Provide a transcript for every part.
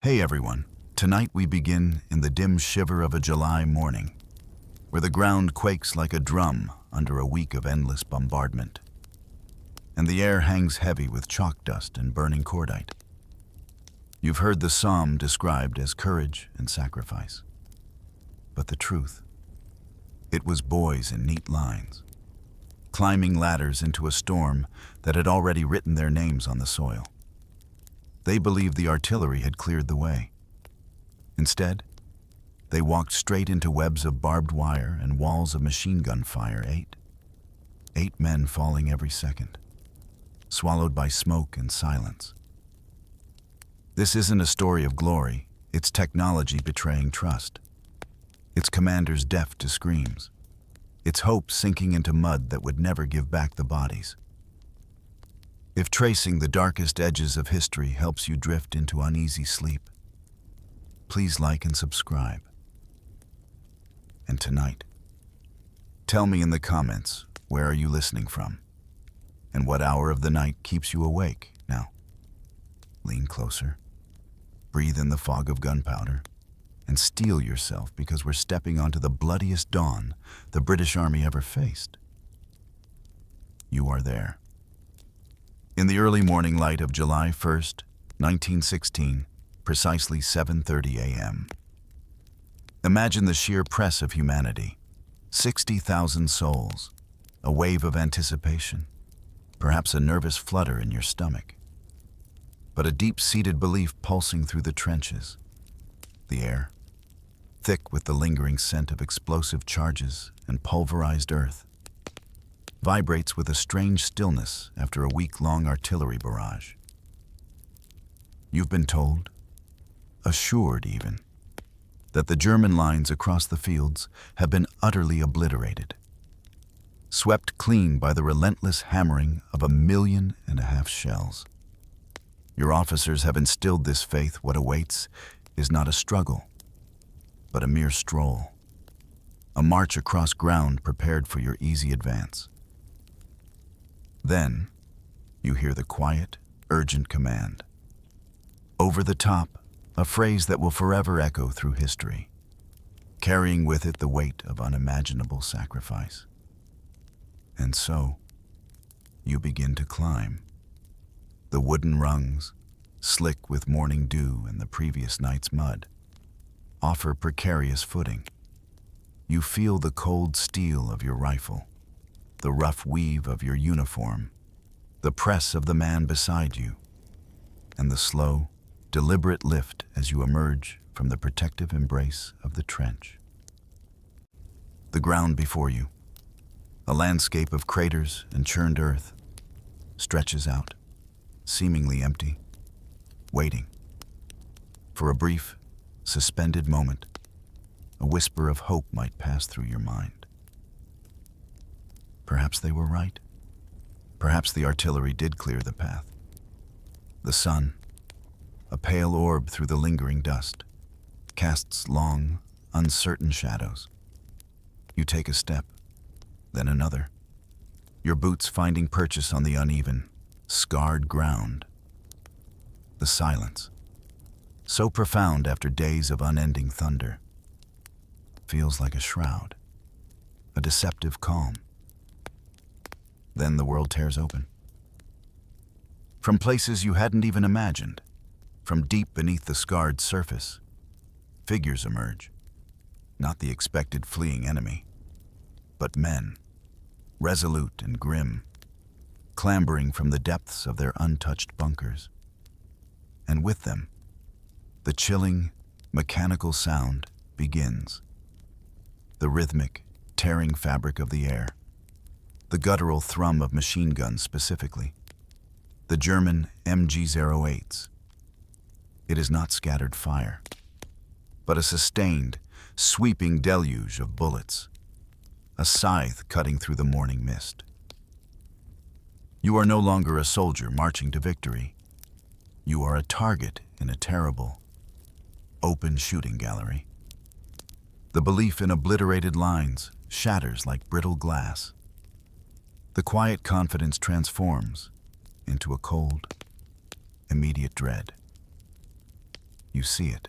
Hey everyone, tonight we begin in the dim shiver of a July morning, where the ground quakes like a drum under a week of endless bombardment, and the air hangs heavy with chalk dust and burning cordite. You've heard the Somme described as courage and sacrifice. But the truth, it was boys in neat lines, climbing ladders into a storm that had already written their names on the soil. They believed the artillery had cleared the way. Instead, they walked straight into webs of barbed wire and walls of machine gun fire. Eight men falling every second, swallowed by smoke and silence. This isn't a story of glory, it's technology betraying trust. It's commanders deaf to screams. It's hope sinking into mud that would never give back the bodies. If tracing the darkest edges of history helps you drift into uneasy sleep, please like and subscribe. And tonight, tell me in the comments, where are you listening from? And what hour of the night keeps you awake? Now, lean closer, breathe in the fog of gunpowder, and steel yourself because we're stepping onto the bloodiest dawn the British Army ever faced. You are there. In the early morning light of July 1st, 1916, precisely 7:30 a.m. Imagine the sheer press of humanity, 60,000 souls, a wave of anticipation, perhaps a nervous flutter in your stomach, but a deep-seated belief pulsing through the trenches. The air, thick with the lingering scent of explosive charges and pulverized earth, vibrates with a strange stillness after a week-long artillery barrage. You've been told, assured even, that the German lines across the fields have been utterly obliterated, swept clean by the relentless hammering of 1.5 million shells. Your officers have instilled this faith. What awaits is not a struggle, but a mere stroll, a march across ground prepared for your easy advance. Then, you hear the quiet, urgent command. Over the top, a phrase that will forever echo through history, carrying with it the weight of unimaginable sacrifice. And so, you begin to climb. The wooden rungs, slick with morning dew and the previous night's mud, offer precarious footing. You feel the cold steel of your rifle, the rough weave of your uniform, the press of the man beside you, and the slow, deliberate lift as you emerge from the protective embrace of the trench. The ground before you, a landscape of craters and churned earth, stretches out, seemingly empty, waiting. For a brief, suspended moment, a whisper of hope might pass through your mind. Perhaps they were right. Perhaps the artillery did clear the path. The sun, a pale orb through the lingering dust, casts long, uncertain shadows. You take a step, then another, your boots finding purchase on the uneven, scarred ground. The silence, so profound after days of unending thunder, feels like a shroud, a deceptive calm. Then the world tears open. From places you hadn't even imagined, from deep beneath the scarred surface, figures emerge, not the expected fleeing enemy, but men, resolute and grim, clambering from the depths of their untouched bunkers. And with them, the chilling, mechanical sound begins. The rhythmic, tearing fabric of the air, the guttural thrum of machine guns specifically, the German MG-08s. It is not scattered fire, but a sustained, sweeping deluge of bullets, a scythe cutting through the morning mist. You are no longer a soldier marching to victory. You are a target in a terrible, open shooting gallery. The belief in obliterated lines shatters like brittle glass. The quiet confidence transforms into a cold, immediate dread. You see it.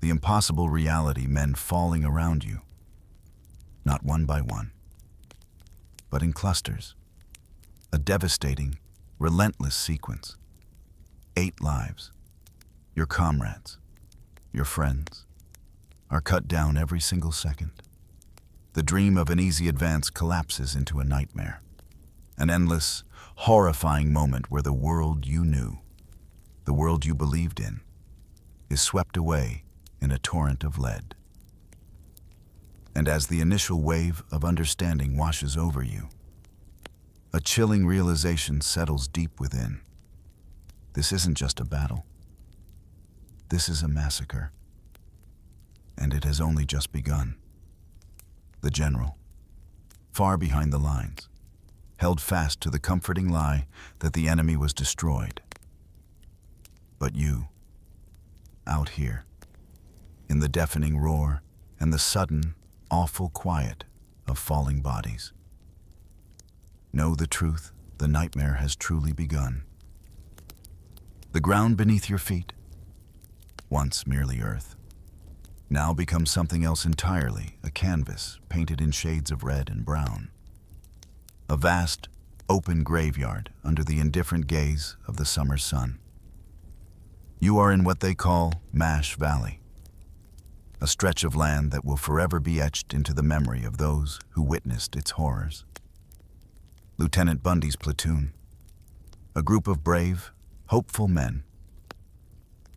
The impossible reality, men falling around you. Not one by one, but in clusters. A devastating, relentless sequence. 8 lives, your comrades, your friends, are cut down every single second. The dream of an easy advance collapses into a nightmare. An endless, horrifying moment where the world you knew, the world you believed in, is swept away in a torrent of lead. And as the initial wave of understanding washes over you, a chilling realization settles deep within. This isn't just a battle. This is a massacre. And it has only just begun. The general, far behind the lines, held fast to the comforting lie that the enemy was destroyed. But you, out here, in the deafening roar and the sudden, awful quiet of falling bodies, know the truth, the nightmare has truly begun. The ground beneath your feet, once merely earth, now becomes something else entirely, a canvas painted in shades of red and brown. A vast, open graveyard under the indifferent gaze of the summer sun. You are in what they call Mash Valley, a stretch of land that will forever be etched into the memory of those who witnessed its horrors. Lieutenant Bundy's platoon, a group of brave, hopeful men,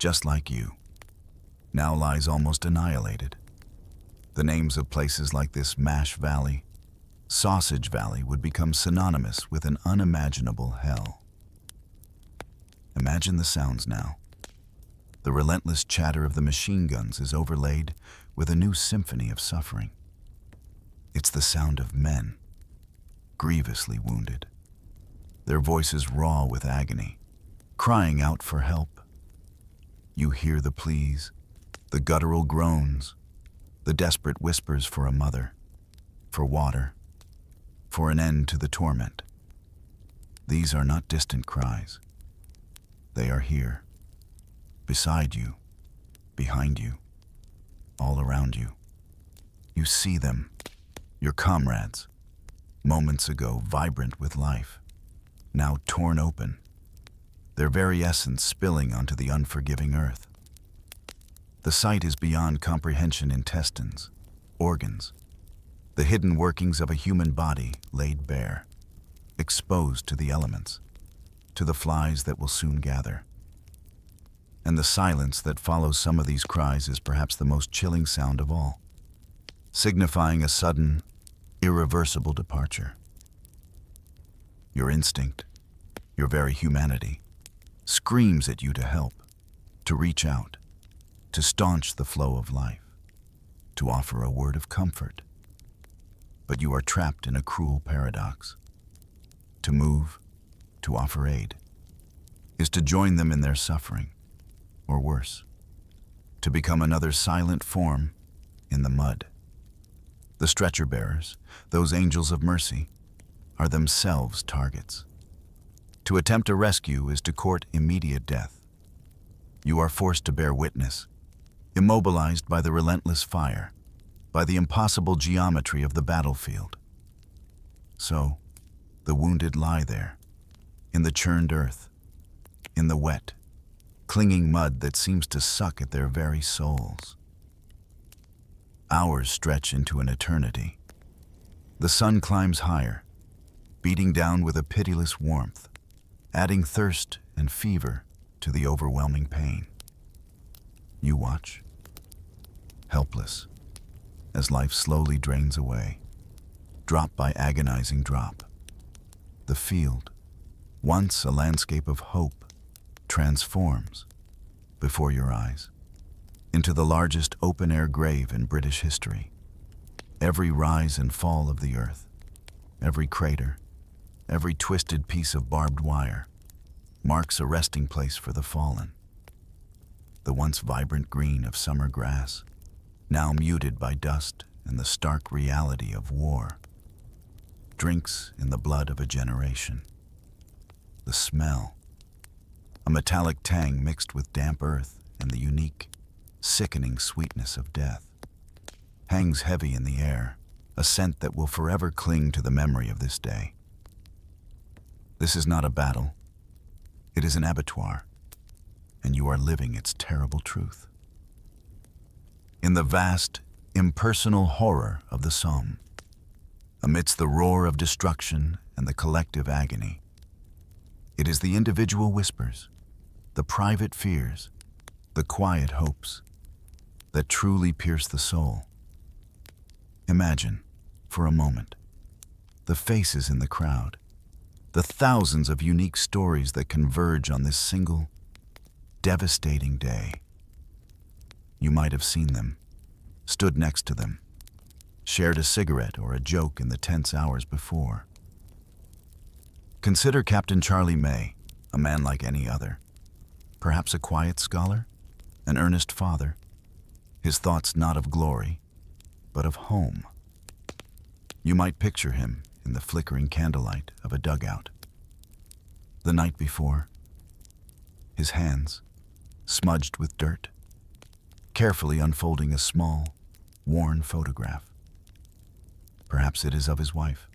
just like you, now lies almost annihilated. The names of places like this Mash Valley, Sausage Valley would become synonymous with an unimaginable hell. Imagine the sounds now. The relentless chatter of the machine guns is overlaid with a new symphony of suffering. It's the sound of men, grievously wounded, their voices raw with agony, crying out for help. You hear the pleas, the guttural groans, the desperate whispers for a mother, for water, for an end to the torment. These are not distant cries. They are here, beside you, behind you, all around you. You see them, your comrades, moments ago vibrant with life, now torn open, their very essence spilling onto the unforgiving earth. The sight is beyond comprehension. Intestines, organs, the hidden workings of a human body laid bare, exposed to the elements, to the flies that will soon gather. And the silence that follows some of these cries is perhaps the most chilling sound of all, signifying a sudden, irreversible departure. Your instinct, your very humanity, screams at you to help, to reach out, to staunch the flow of life, to offer a word of comfort. But you are trapped in a cruel paradox. To move, to offer aid, is to join them in their suffering, or worse, to become another silent form in the mud. The stretcher bearers, those angels of mercy, are themselves targets. To attempt a rescue is to court immediate death. You are forced to bear witness, immobilized by the relentless fire, by the impossible geometry of the battlefield. So, the wounded lie there, in the churned earth, in the wet, clinging mud that seems to suck at their very souls. Hours stretch into an eternity. The sun climbs higher, beating down with a pitiless warmth, adding thirst and fever to the overwhelming pain. You watch, helpless, as life slowly drains away, drop by agonizing drop. The field, once a landscape of hope, transforms before your eyes into the largest open-air grave in British history. Every rise and fall of the earth, every crater, every twisted piece of barbed wire marks a resting place for the fallen. The once vibrant green of summer grass, now muted by dust and the stark reality of war, drinks in the blood of a generation. The smell, a metallic tang mixed with damp earth and the unique, sickening sweetness of death, hangs heavy in the air, a scent that will forever cling to the memory of this day. This is not a battle. It is an abattoir, and you are living its terrible truth. In the vast, impersonal horror of the Somme, amidst the roar of destruction and the collective agony, it is the individual whispers, the private fears, the quiet hopes that truly pierce the soul. Imagine, for a moment, the faces in the crowd, the thousands of unique stories that converge on this single, devastating day. You might have seen them, stood next to them, shared a cigarette or a joke in the tense hours before. Consider Captain Charlie May, a man like any other, perhaps a quiet scholar, an earnest father, his thoughts not of glory, but of home. You might picture him in the flickering candlelight of a dugout. The night before, his hands, smudged with dirt, carefully unfolding a small, worn photograph. Perhaps it is of his wife,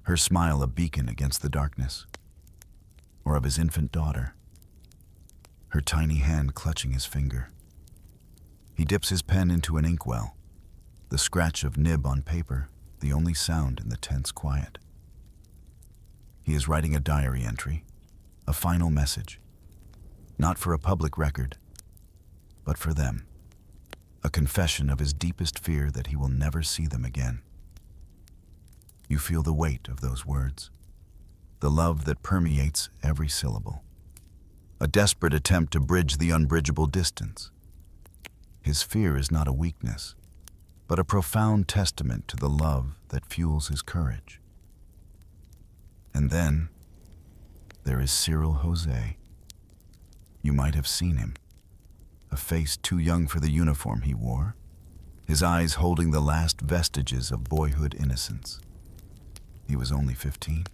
her smile a beacon against the darkness, or of his infant daughter, her tiny hand clutching his finger. He dips his pen into an inkwell, the scratch of nib on paper the only sound in the tense quiet. He is writing a diary entry, a final message, not for a public record, but for them, a confession of his deepest fear that he will never see them again. You feel the weight of those words, the love that permeates every syllable, a desperate attempt to bridge the unbridgeable distance. His fear is not a weakness, but a profound testament to the love that fuels his courage. And then, there is Cyril Jose. You might have seen him, a face too young for the uniform he wore, his eyes holding the last vestiges of boyhood innocence. He was only 15.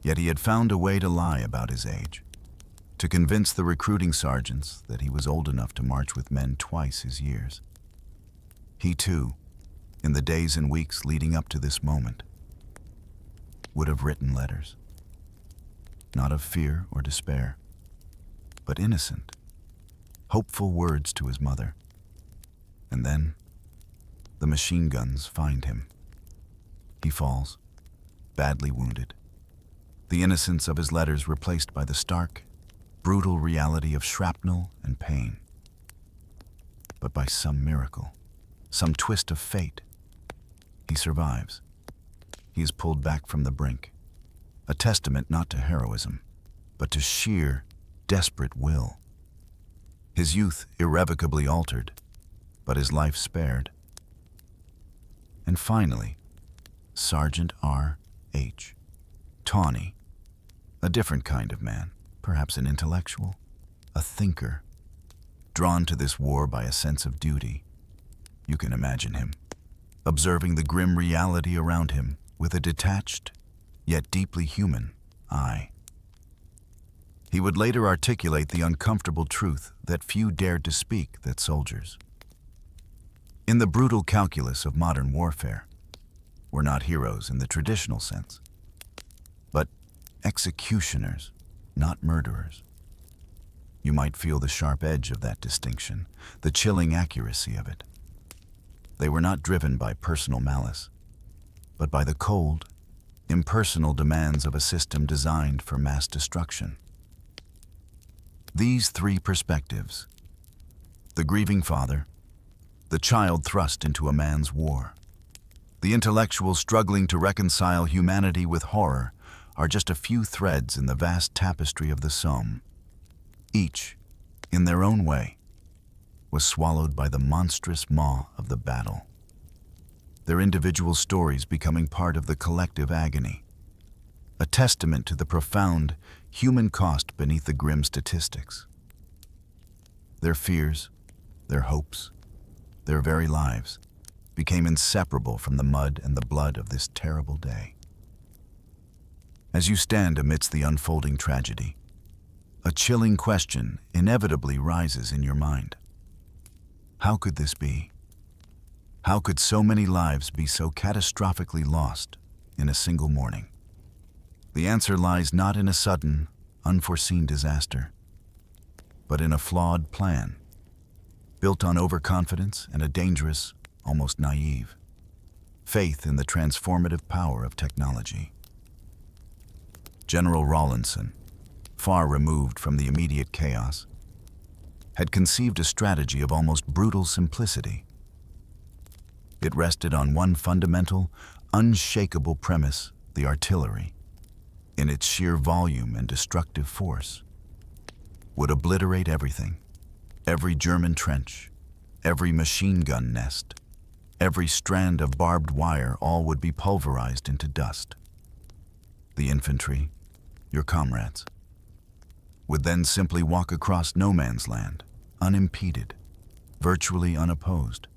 Yet he had found a way to lie about his age, to convince the recruiting sergeants that he was old enough to march with men twice his years. He too, in the days and weeks leading up to this moment, would have written letters, not of fear or despair, but innocent, hopeful words to his mother. And then, the machine guns find him. He falls, badly wounded, the innocence of his letters replaced by the stark, brutal reality of shrapnel and pain. But by some miracle, some twist of fate, he survives. He is pulled back from the brink, a testament not to heroism, but to sheer, desperate will. His youth irrevocably altered, but his life spared. And finally, Sergeant R.H. Tawney, a different kind of man, perhaps an intellectual, a thinker, drawn to this war by a sense of duty. You can imagine him, observing the grim reality around him with a detached, yet deeply human, eye. He would later articulate the uncomfortable truth that few dared to speak, that soldiers, in the brutal calculus of modern warfare, were not heroes in the traditional sense, but executioners, not murderers. You might feel the sharp edge of that distinction, the chilling accuracy of it. They were not driven by personal malice, but by the cold, impersonal demands of a system designed for mass destruction. These three perspectives, the grieving father, the child thrust into a man's war, the intellectual struggling to reconcile humanity with horror, are just a few threads in the vast tapestry of the Somme. Each, in their own way, was swallowed by the monstrous maw of the battle, their individual stories becoming part of the collective agony, a testament to the profound human cost beneath the grim statistics. Their fears, their hopes, their very lives became inseparable from the mud and the blood of this terrible day. As you stand amidst the unfolding tragedy, a chilling question inevitably rises in your mind. How could this be? How could so many lives be so catastrophically lost in a single morning? The answer lies not in a sudden, unforeseen disaster, but in a flawed plan, built on overconfidence and a dangerous, almost naive, faith in the transformative power of technology. General Rawlinson, far removed from the immediate chaos, had conceived a strategy of almost brutal simplicity. It rested on one fundamental, unshakable premise: the artillery, in its sheer volume and destructive force, would obliterate everything. Every German trench, every machine gun nest, every strand of barbed wire, all would be pulverized into dust. The infantry, your comrades, would then simply walk across no man's land, unimpeded, virtually unopposed,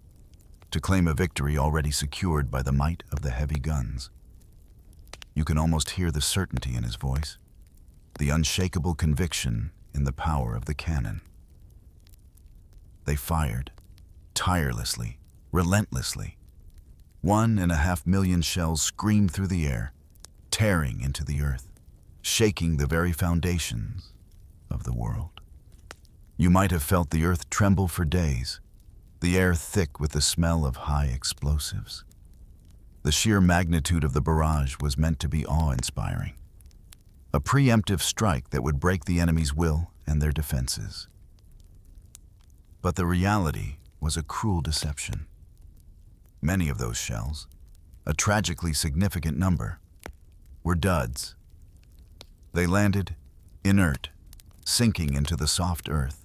to claim a victory already secured by the might of the heavy guns. You can almost hear the certainty in his voice, the unshakable conviction in the power of the cannon. They fired, tirelessly, relentlessly. 1.5 million shells screamed through the air, tearing into the earth, shaking the very foundations of the world. You might have felt the earth tremble for days, the air thick with the smell of high explosives. The sheer magnitude of the barrage was meant to be awe-inspiring, a preemptive strike that would break the enemy's will and their defenses. But the reality was a cruel deception. Many of those shells, a tragically significant number, were duds. They landed inert, sinking into the soft earth,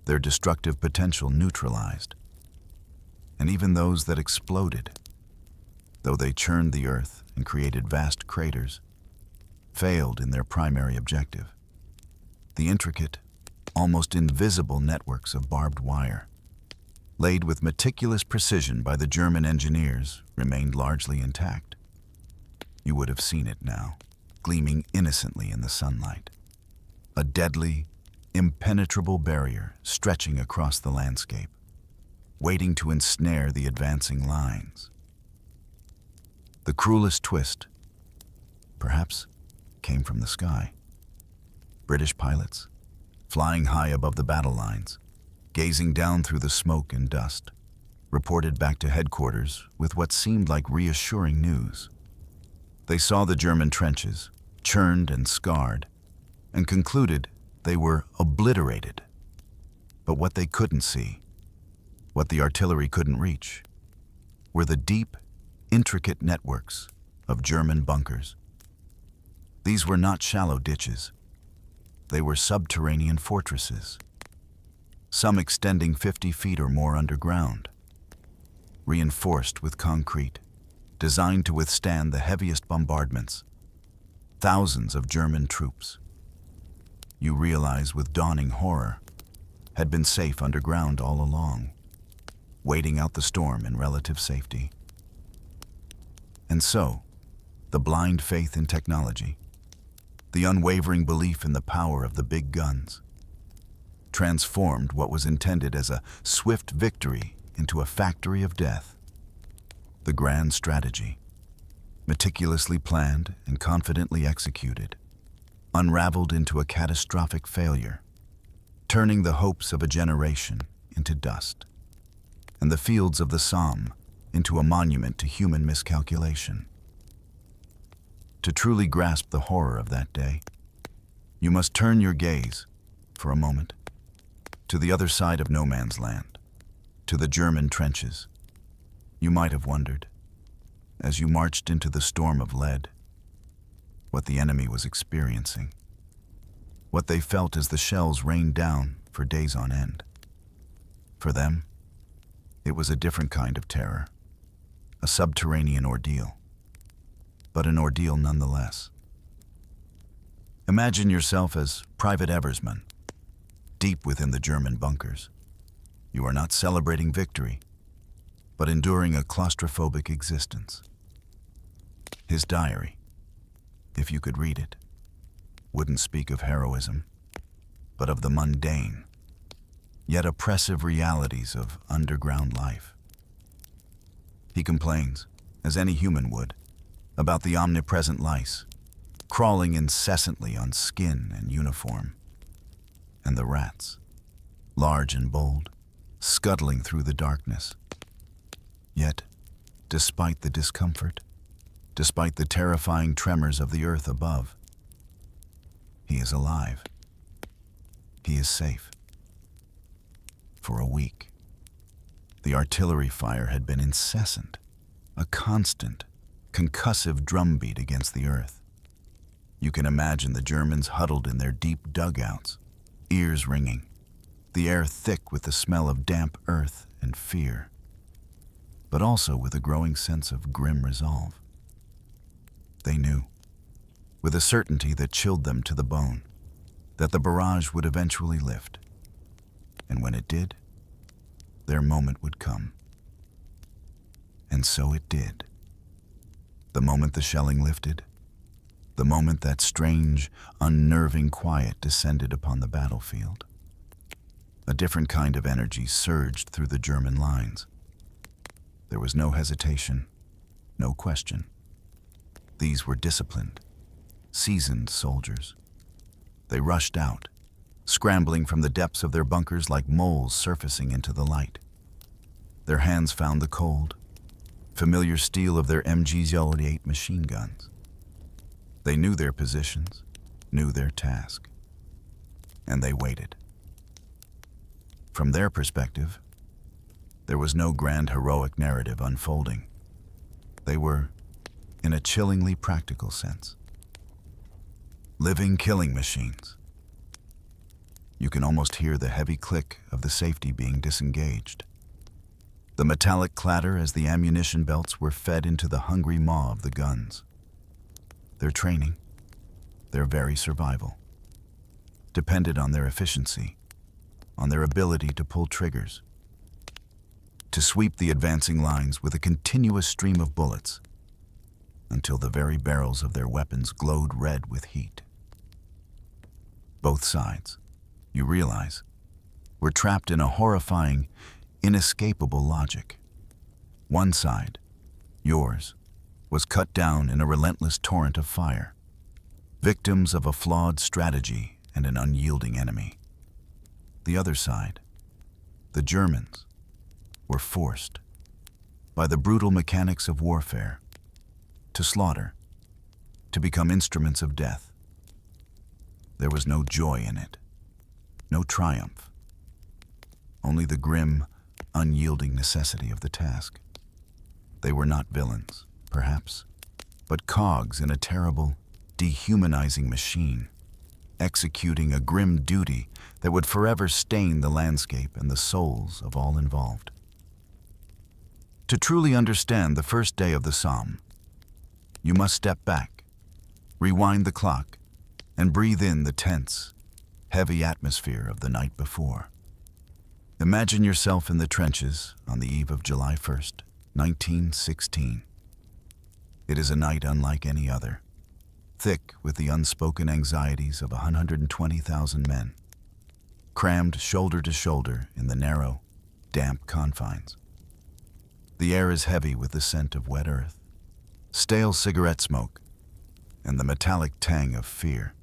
their destructive potential neutralized. And even those that exploded, though they churned the earth and created vast craters, failed in their primary objective. The intricate, almost invisible networks of barbed wire, laid with meticulous precision by the German engineers, remained largely intact. You would have seen it now, gleaming innocently in the sunlight. A deadly, impenetrable barrier stretching across the landscape, waiting to ensnare the advancing lines. The cruelest twist, perhaps, came from the sky. British pilots, flying high above the battle lines, gazing down through the smoke and dust, reported back to headquarters with what seemed like reassuring news. They saw the German trenches, churned and scarred, and concluded they were obliterated. But what they couldn't see, what the artillery couldn't reach, were the deep, intricate networks of German bunkers. These were not shallow ditches. They were subterranean fortresses, some extending 50 feet or more underground, reinforced with concrete, designed to withstand the heaviest bombardments. Thousands of German troops, you realize with dawning horror, had been safe underground all along, waiting out the storm in relative safety. And so, the blind faith in technology, the unwavering belief in the power of the big guns, transformed what was intended as a swift victory into a factory of death. The grand strategy, meticulously planned and confidently executed, unraveled into a catastrophic failure, turning the hopes of a generation into dust, and the fields of the Somme into a monument to human miscalculation. To truly grasp the horror of that day, you must turn your gaze, for a moment, to the other side of no man's land, to the German trenches. You might have wondered, as you marched into the storm of lead, what the enemy was experiencing, what they felt as the shells rained down for days on end. For them, it was a different kind of terror, a subterranean ordeal, but an ordeal nonetheless. Imagine yourself as Private Eversman, deep within the German bunkers. You are not celebrating victory, but enduring a claustrophobic existence. His diary, if you could read it, wouldn't speak of heroism, but of the mundane, yet oppressive realities of underground life. He complains, as any human would, about the omnipresent lice, crawling incessantly on skin and uniform, and the rats, large and bold, scuttling through the darkness. Yet, despite the discomfort, despite the terrifying tremors of the earth above, he is alive. He is safe. For a week, the artillery fire had been incessant, a constant, concussive drumbeat against the earth. You can imagine the Germans huddled in their deep dugouts, ears ringing, the air thick with the smell of damp earth and fear, but also with a growing sense of grim resolve. They knew, with a certainty that chilled them to the bone, that the barrage would eventually lift. And when it did, their moment would come. And so it did. The moment the shelling lifted, the moment that strange, unnerving quiet descended upon the battlefield. A different kind of energy surged through the German lines. There was no hesitation, no question. These were disciplined, seasoned soldiers. They rushed out, scrambling from the depths of their bunkers like moles surfacing into the light. Their hands found the cold, familiar steel of their MG-08 machine guns. They knew their positions, knew their task, and they waited. From their perspective, there was no grand heroic narrative unfolding. They were, in a chillingly practical sense, living killing machines. You can almost hear the heavy click of the safety being disengaged, the metallic clatter as the ammunition belts were fed into the hungry maw of the guns. Their training, their very survival, depended on their efficiency, on their ability to pull triggers, to sweep the advancing lines with a continuous stream of bullets until the very barrels of their weapons glowed red with heat. Both sides, you realize, were trapped in a horrifying, inescapable logic. One side, yours, was cut down in a relentless torrent of fire, victims of a flawed strategy and an unyielding enemy. The other side, the Germans, were forced, by the brutal mechanics of warfare, to slaughter, to become instruments of death. There was no joy in it, no triumph, only the grim, unyielding necessity of the task. They were not villains, perhaps, but cogs in a terrible, dehumanizing machine, executing a grim duty that would forever stain the landscape and the souls of all involved. To truly understand the first day of the Somme, you must step back, rewind the clock, and breathe in the tense, heavy atmosphere of the night before. Imagine yourself in the trenches on the eve of July 1st, 1916. It is a night unlike any other, thick with the unspoken anxieties of 120,000 men, crammed shoulder to shoulder in the narrow, damp confines. The air is heavy with the scent of wet earth, stale cigarette smoke, and the metallic tang of fear.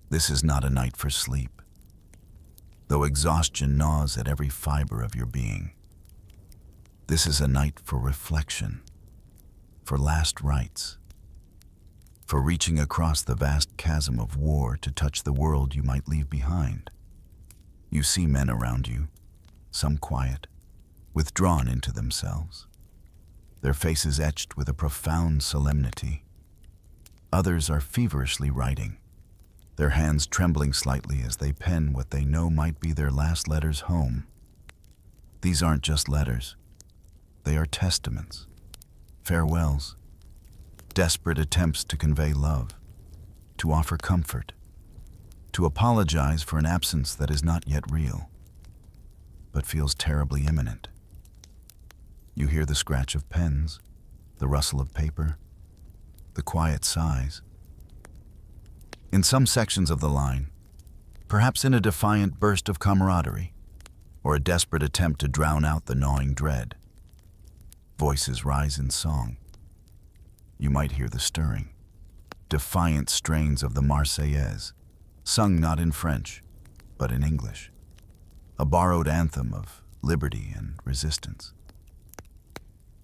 This is not a night for sleep, though exhaustion gnaws at every fiber of your being. This is a night for reflection, for last rites, for reaching across the vast chasm of war to touch the world you might leave behind. You see men around you, some quiet, withdrawn into themselves, their faces etched with a profound solemnity. Others are feverishly writing, their hands trembling slightly as they pen what they know might be their last letters home. These aren't just letters. They are testaments, farewells, desperate attempts to convey love, to offer comfort, to apologize for an absence that is not yet real, but feels terribly imminent. You hear the scratch of pens, the rustle of paper, the quiet sighs. In some sections of the line, perhaps in a defiant burst of camaraderie, or a desperate attempt to drown out the gnawing dread. Voices rise in song. You might hear the stirring, defiant strains of the Marseillaise, sung not in French, but in English, a borrowed anthem of liberty and resistance.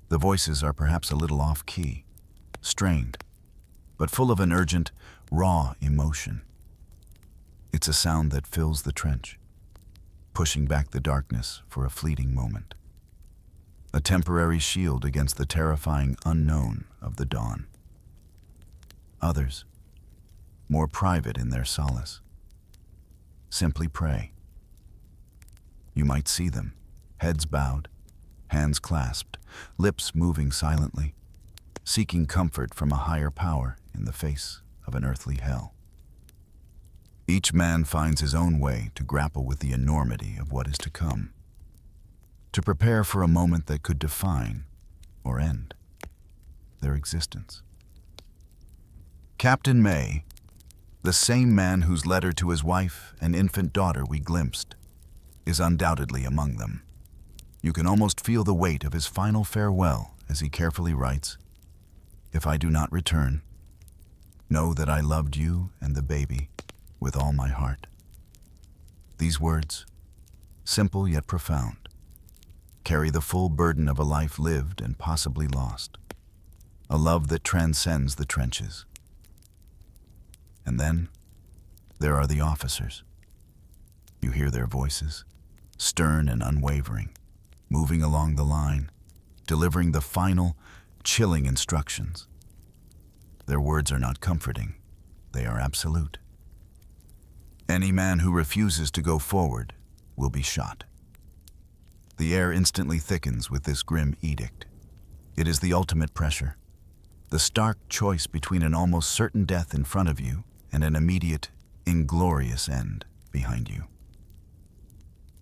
The voices are perhaps a little off-key, strained, but full of an urgent, raw emotion. It's a sound that fills the trench, pushing back the darkness for a fleeting moment, a temporary shield against the terrifying unknown of the dawn. Others, more private in their solace, simply pray. You might see them, heads bowed, hands clasped, lips moving silently, seeking comfort from a higher power in the face of an earthly hell. Each man finds his own way to grapple with the enormity of what is to come, to prepare for a moment that could define or end their existence. Captain May, the same man whose letter to his wife and infant daughter we glimpsed, is undoubtedly among them. You can almost feel the weight of his final farewell as he carefully writes, "If I do not return, know that I loved you and the baby with all my heart." These words, simple yet profound, carry the full burden of a life lived and possibly lost, a love that transcends the trenches. And then, there are the officers. You hear their voices, stern and unwavering, moving along the line, delivering the final, chilling instructions. Their words are not comforting, they are absolute. Any man who refuses to go forward will be shot. The air instantly thickens with this grim edict. It is the ultimate pressure, the stark choice between an almost certain death in front of you and an immediate, inglorious end behind you.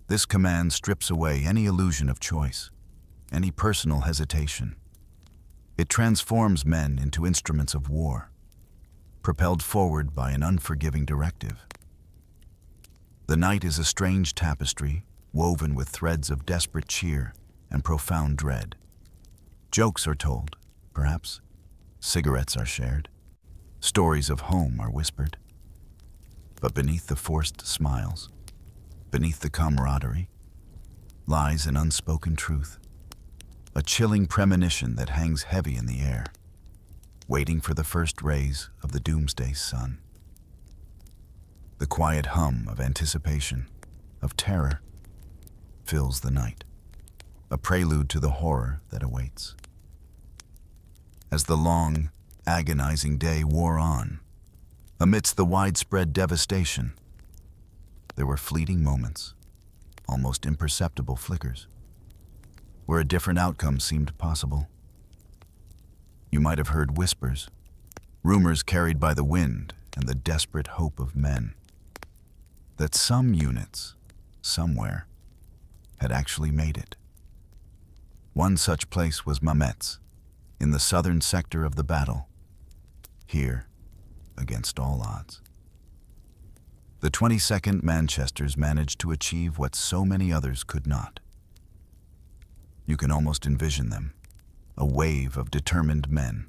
This command strips away any illusion of choice, any personal hesitation. It transforms men into instruments of war, propelled forward by an unforgiving directive. The night is a strange tapestry woven with threads of desperate cheer and profound dread. Jokes are told, perhaps. Cigarettes are shared. Stories of home are whispered. But beneath the forced smiles, beneath the camaraderie, lies an unspoken truth, a chilling premonition that hangs heavy in the air, waiting for the first rays of the doomsday sun. The quiet hum of anticipation, of terror, fills the night, a prelude to the horror that awaits. As the long, agonizing day wore on, amidst the widespread devastation, there were fleeting moments, almost imperceptible flickers, where a different outcome seemed possible. You might have heard whispers, rumors carried by the wind and the desperate hope of men, that some units, somewhere, had actually made it. One such place was Mametz, in the southern sector of the battle, here, against all odds. The 22nd Manchesters managed to achieve what so many others could not. You can almost envision them, a wave of determined men,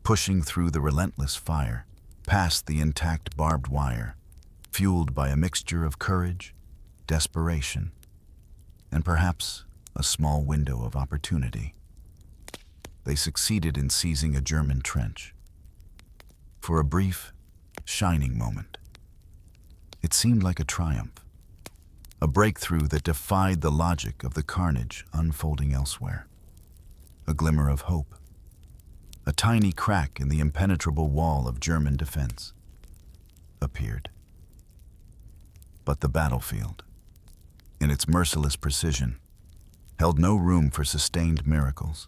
pushing through the relentless fire, past the intact barbed wire, fueled by a mixture of courage, desperation, and perhaps a small window of opportunity. They succeeded in seizing a German trench. For a brief, shining moment, it seemed like a triumph, a breakthrough that defied the logic of the carnage unfolding elsewhere. A glimmer of hope, a tiny crack in the impenetrable wall of German defense, appeared. But the battlefield, in its merciless precision, held no room for sustained miracles.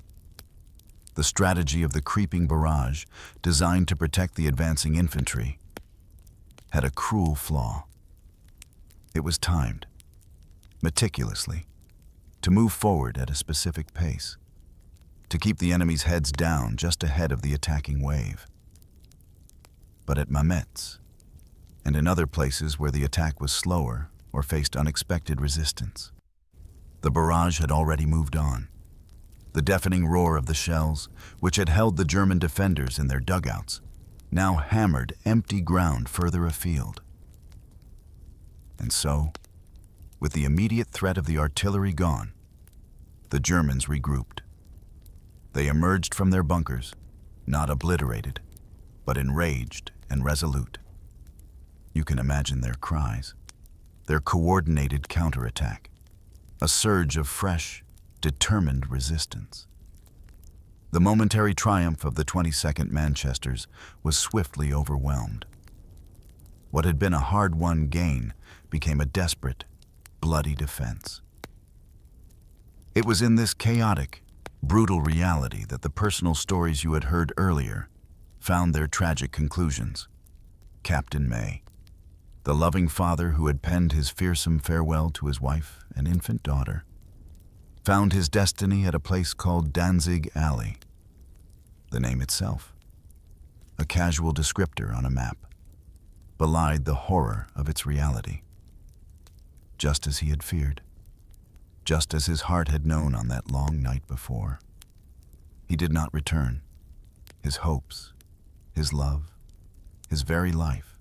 The strategy of the creeping barrage, designed to protect the advancing infantry, had a cruel flaw. It was timed, meticulously, to move forward at a specific pace, to keep the enemy's heads down just ahead of the attacking wave. But at Mametz, and in other places where the attack was slower or faced unexpected resistance. The barrage had already moved on. The deafening roar of the shells, which had held the German defenders in their dugouts, now hammered empty ground further afield. And so, with the immediate threat of the artillery gone, the Germans regrouped. They emerged from their bunkers, not obliterated, but enraged and resolute. You can imagine their cries, their coordinated counterattack, a surge of fresh, determined resistance. The momentary triumph of the 22nd Manchesters was swiftly overwhelmed. What had been a hard-won gain became a desperate, bloody defense. It was in this chaotic, brutal reality that the personal stories you had heard earlier found their tragic conclusions. Captain May, the loving father who had penned his fearsome farewell to his wife and infant daughter, found his destiny at a place called Danzig Alley. The name itself, a casual descriptor on a map, belied the horror of its reality. Just as he had feared, just as his heart had known on that long night before. He did not return. His hopes, his love, his very life,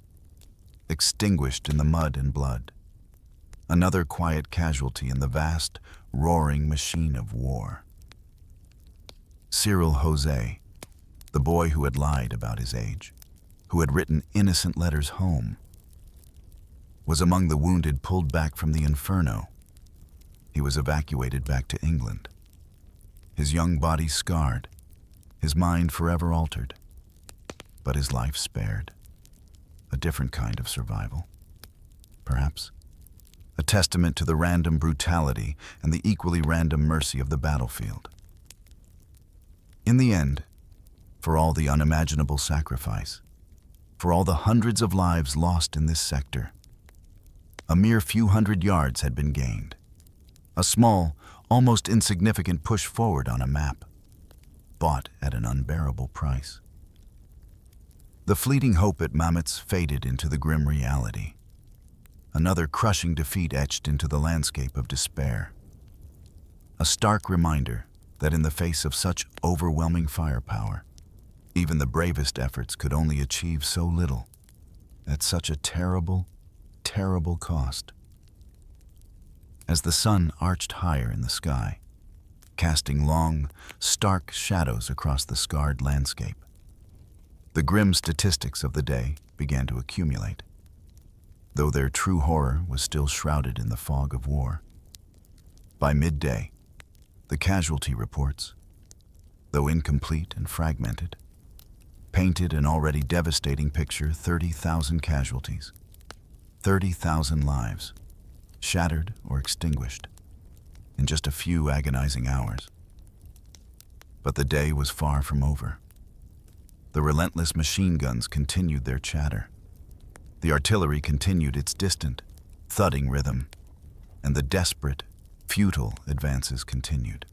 extinguished in the mud and blood. Another quiet casualty in the vast, roaring machine of war. Cyril Jose, the boy who had lied about his age, who had written innocent letters home, was among the wounded pulled back from the inferno. He was evacuated back to England. His young body scarred, his mind forever altered, but his life spared. A different kind of survival, perhaps. A testament to the random brutality and the equally random mercy of the battlefield. In the end, for all the unimaginable sacrifice, for all the hundreds of lives lost in this sector, a mere few hundred yards had been gained. A small, almost insignificant push forward on a map, bought at an unbearable price. The fleeting hope at Mametz faded into the grim reality. Another crushing defeat etched into the landscape of despair. A stark reminder that in the face of such overwhelming firepower, even the bravest efforts could only achieve so little, at such a terrible, terrible cost. As the sun arched higher in the sky, casting long, stark shadows across the scarred landscape, the grim statistics of the day began to accumulate, though their true horror was still shrouded in the fog of war. By midday, the casualty reports, though incomplete and fragmented, painted an already devastating picture: 30,000 casualties, 30,000 lives, shattered or extinguished in just a few agonizing hours. But the day was far from over. The relentless machine guns continued their chatter. The artillery continued its distant, thudding rhythm, and the desperate, futile advances continued.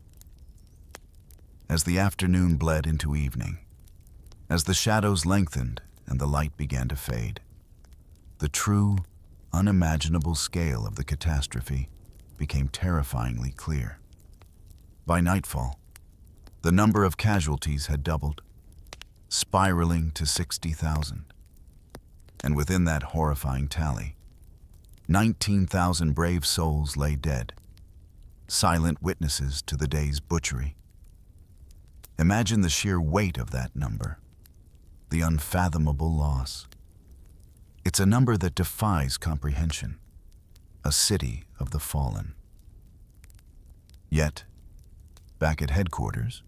As the afternoon bled into evening, as the shadows lengthened and the light began to fade, the true, unimaginable scale of the catastrophe became terrifyingly clear. By nightfall, the number of casualties had doubled, spiraling to 60,000. And within that horrifying tally, 19,000 brave souls lay dead, silent witnesses to the day's butchery. Imagine the sheer weight of that number, the unfathomable loss. It's a number that defies comprehension, a city of the fallen. Yet, back at headquarters,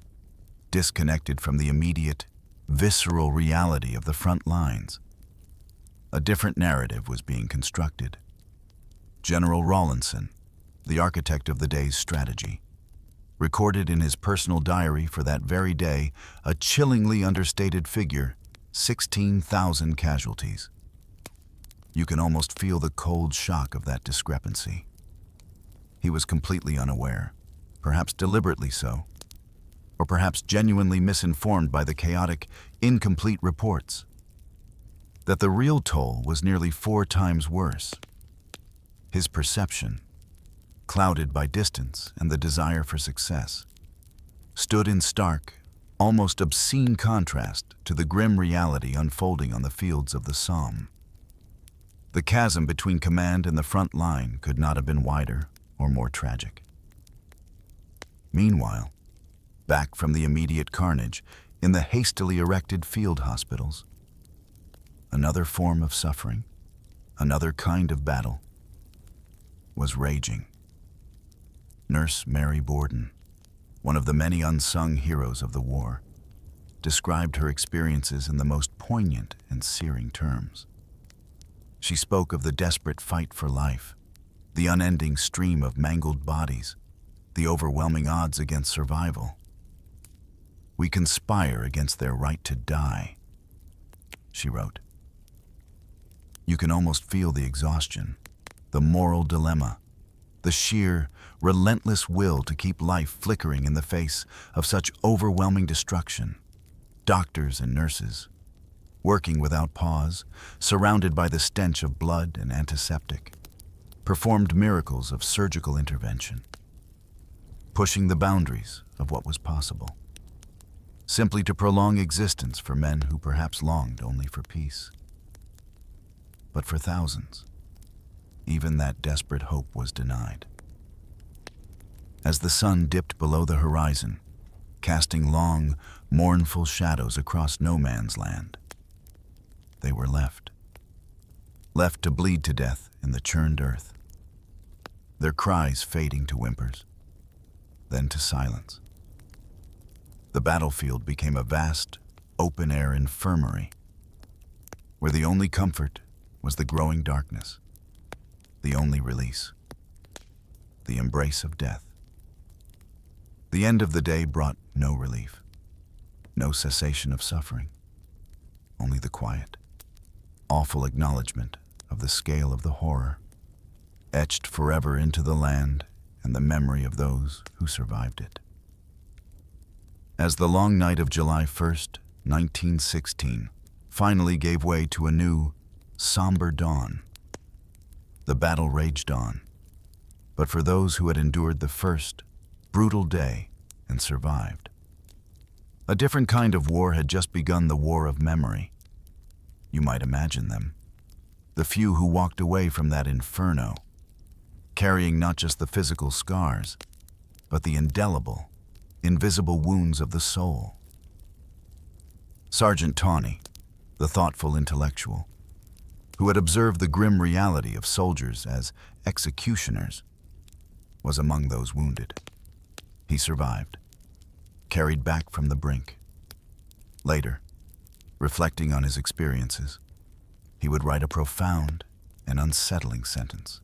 disconnected from the immediate, visceral reality of the front lines, a different narrative was being constructed. General Rawlinson, the architect of the day's strategy, recorded in his personal diary for that very day a chillingly understated figure: 16,000 casualties. You can almost feel the cold shock of that discrepancy. He was completely unaware, perhaps deliberately so, or perhaps genuinely misinformed by the chaotic, incomplete reports. that the real toll was nearly 4 times worse. His perception, clouded by distance and the desire for success, stood in stark, almost obscene contrast to the grim reality unfolding on the fields of the Somme. The chasm between command and the front line could not have been wider or more tragic. Meanwhile, back from the immediate carnage in the hastily erected field hospitals, another form of suffering, another kind of battle, was raging. Nurse Mary Borden, one of the many unsung heroes of the war, described her experiences in the most poignant and searing terms. She spoke of the desperate fight for life, the unending stream of mangled bodies, the overwhelming odds against survival. "We conspire against their right to die," she wrote. You can almost feel the exhaustion, the moral dilemma, the sheer, relentless will to keep life flickering in the face of such overwhelming destruction. Doctors and nurses, working without pause, surrounded by the stench of blood and antiseptic, performed miracles of surgical intervention, pushing the boundaries of what was possible, simply to prolong existence for men who perhaps longed only for peace. But for thousands, even that desperate hope was denied. As the sun dipped below the horizon, casting long, mournful shadows across no man's land, they were left to bleed to death in the churned earth, their cries fading to whimpers, then to silence. The battlefield became a vast, open-air infirmary, where the only comfort was the growing darkness, the only release, the embrace of death. The end of the day brought no relief, no cessation of suffering, only the quiet, awful acknowledgement of the scale of the horror, etched forever into the land and the memory of those who survived it. As the long night of July 1st, 1916, finally gave way to a new, somber dawn, the battle raged on, but for those who had endured the first, brutal day and survived, a different kind of war had just begun, the war of memory. You might imagine them, the few who walked away from that inferno, carrying not just the physical scars, but the indelible, invisible wounds of the soul. Sergeant Tawney, the thoughtful intellectual, who had observed the grim reality of soldiers as executioners, was among those wounded. He survived, carried back from the brink. Later, reflecting on his experiences, he would write a profound and unsettling sentence.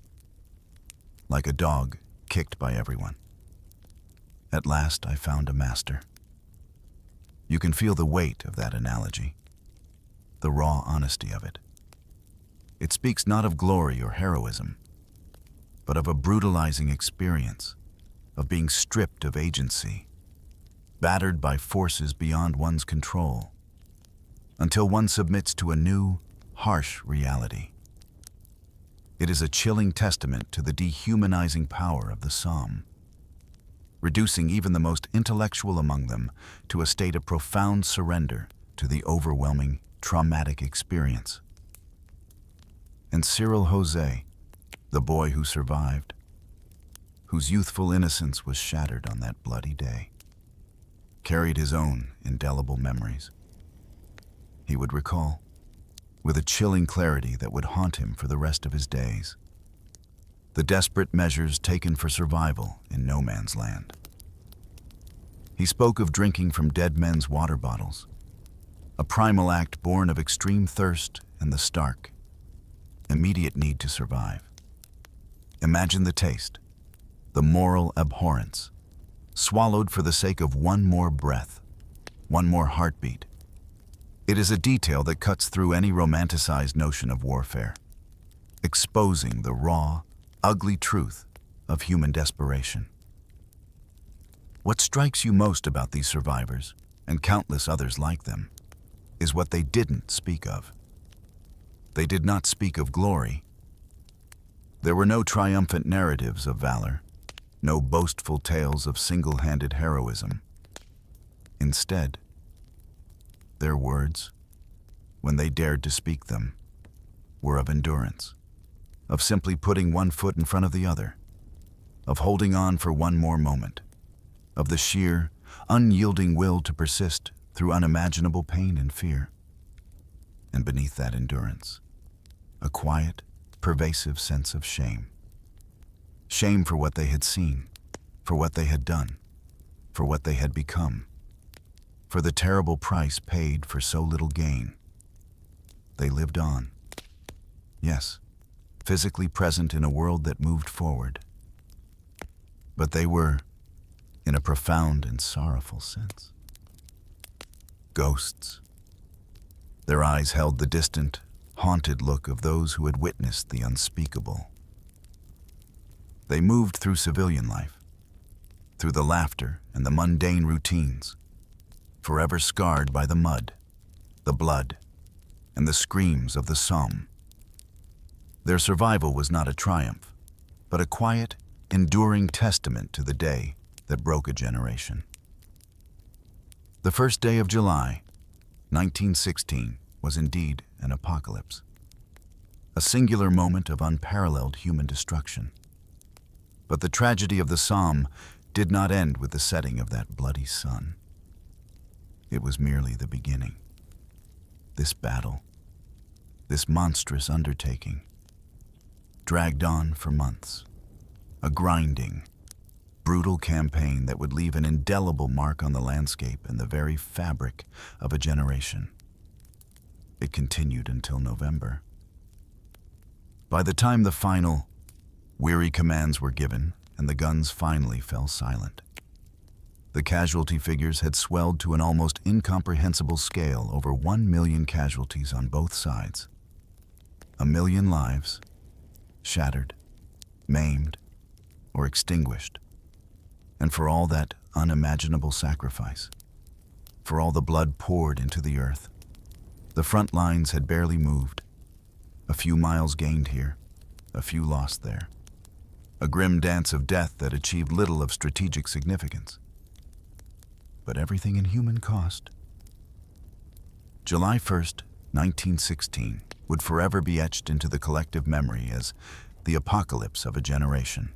Like a dog kicked by everyone, at last I found a master. You can feel the weight of that analogy, the raw honesty of it. It speaks not of glory or heroism, but of a brutalizing experience, of being stripped of agency, battered by forces beyond one's control, until one submits to a new, harsh reality. It is a chilling testament to the dehumanizing power of the Somme, reducing even the most intellectual among them to a state of profound surrender to the overwhelming, traumatic experience. And Cyril Jose, the boy who survived, whose youthful innocence was shattered on that bloody day, carried his own indelible memories. He would recall, with a chilling clarity that would haunt him for the rest of his days, the desperate measures taken for survival in no man's land. He spoke of drinking from dead men's water bottles, a primal act born of extreme thirst and the stark, immediate need to survive. Imagine the taste, the moral abhorrence, swallowed for the sake of one more breath, one more heartbeat. It is a detail that cuts through any romanticized notion of warfare, exposing the raw, ugly truth of human desperation. What strikes you most about these survivors, and countless others like them, is what they didn't speak of. They did not speak of glory. There were no triumphant narratives of valor, no boastful tales of single-handed heroism. Instead, their words, when they dared to speak them, were of endurance, of simply putting one foot in front of the other, of holding on for one more moment, of the sheer, unyielding will to persist through unimaginable pain and fear. And beneath that endurance, a quiet, pervasive sense of shame. Shame for what they had seen, for what they had done, for what they had become, for the terrible price paid for so little gain. They lived on. Yes, physically present in a world that moved forward. But they were, in a profound and sorrowful sense, ghosts. Their eyes held the distant, haunted look of those who had witnessed the unspeakable. They moved through civilian life, through the laughter and the mundane routines, forever scarred by the mud, the blood, and the screams of the Somme. Their survival was not a triumph, but a quiet, enduring testament to the day that broke a generation. The first day of July, 1916, was indeed an apocalypse, a singular moment of unparalleled human destruction. But the tragedy of the Somme did not end with the setting of that bloody sun. It was merely the beginning. This battle, this monstrous undertaking, dragged on for months, a grinding, brutal campaign that would leave an indelible mark on the landscape and the very fabric of a generation. It continued until November. By the time the final, weary commands were given and the guns finally fell silent, the casualty figures had swelled to an almost incomprehensible scale, over 1 million casualties on both sides. 1 million lives, shattered, maimed, or extinguished. And for all that unimaginable sacrifice, for all the blood poured into the earth, the front lines had barely moved. A few miles gained here, a few lost there. A grim dance of death that achieved little of strategic significance. But everything in human cost. July 1st, 1916 would forever be etched into the collective memory as the apocalypse of a generation.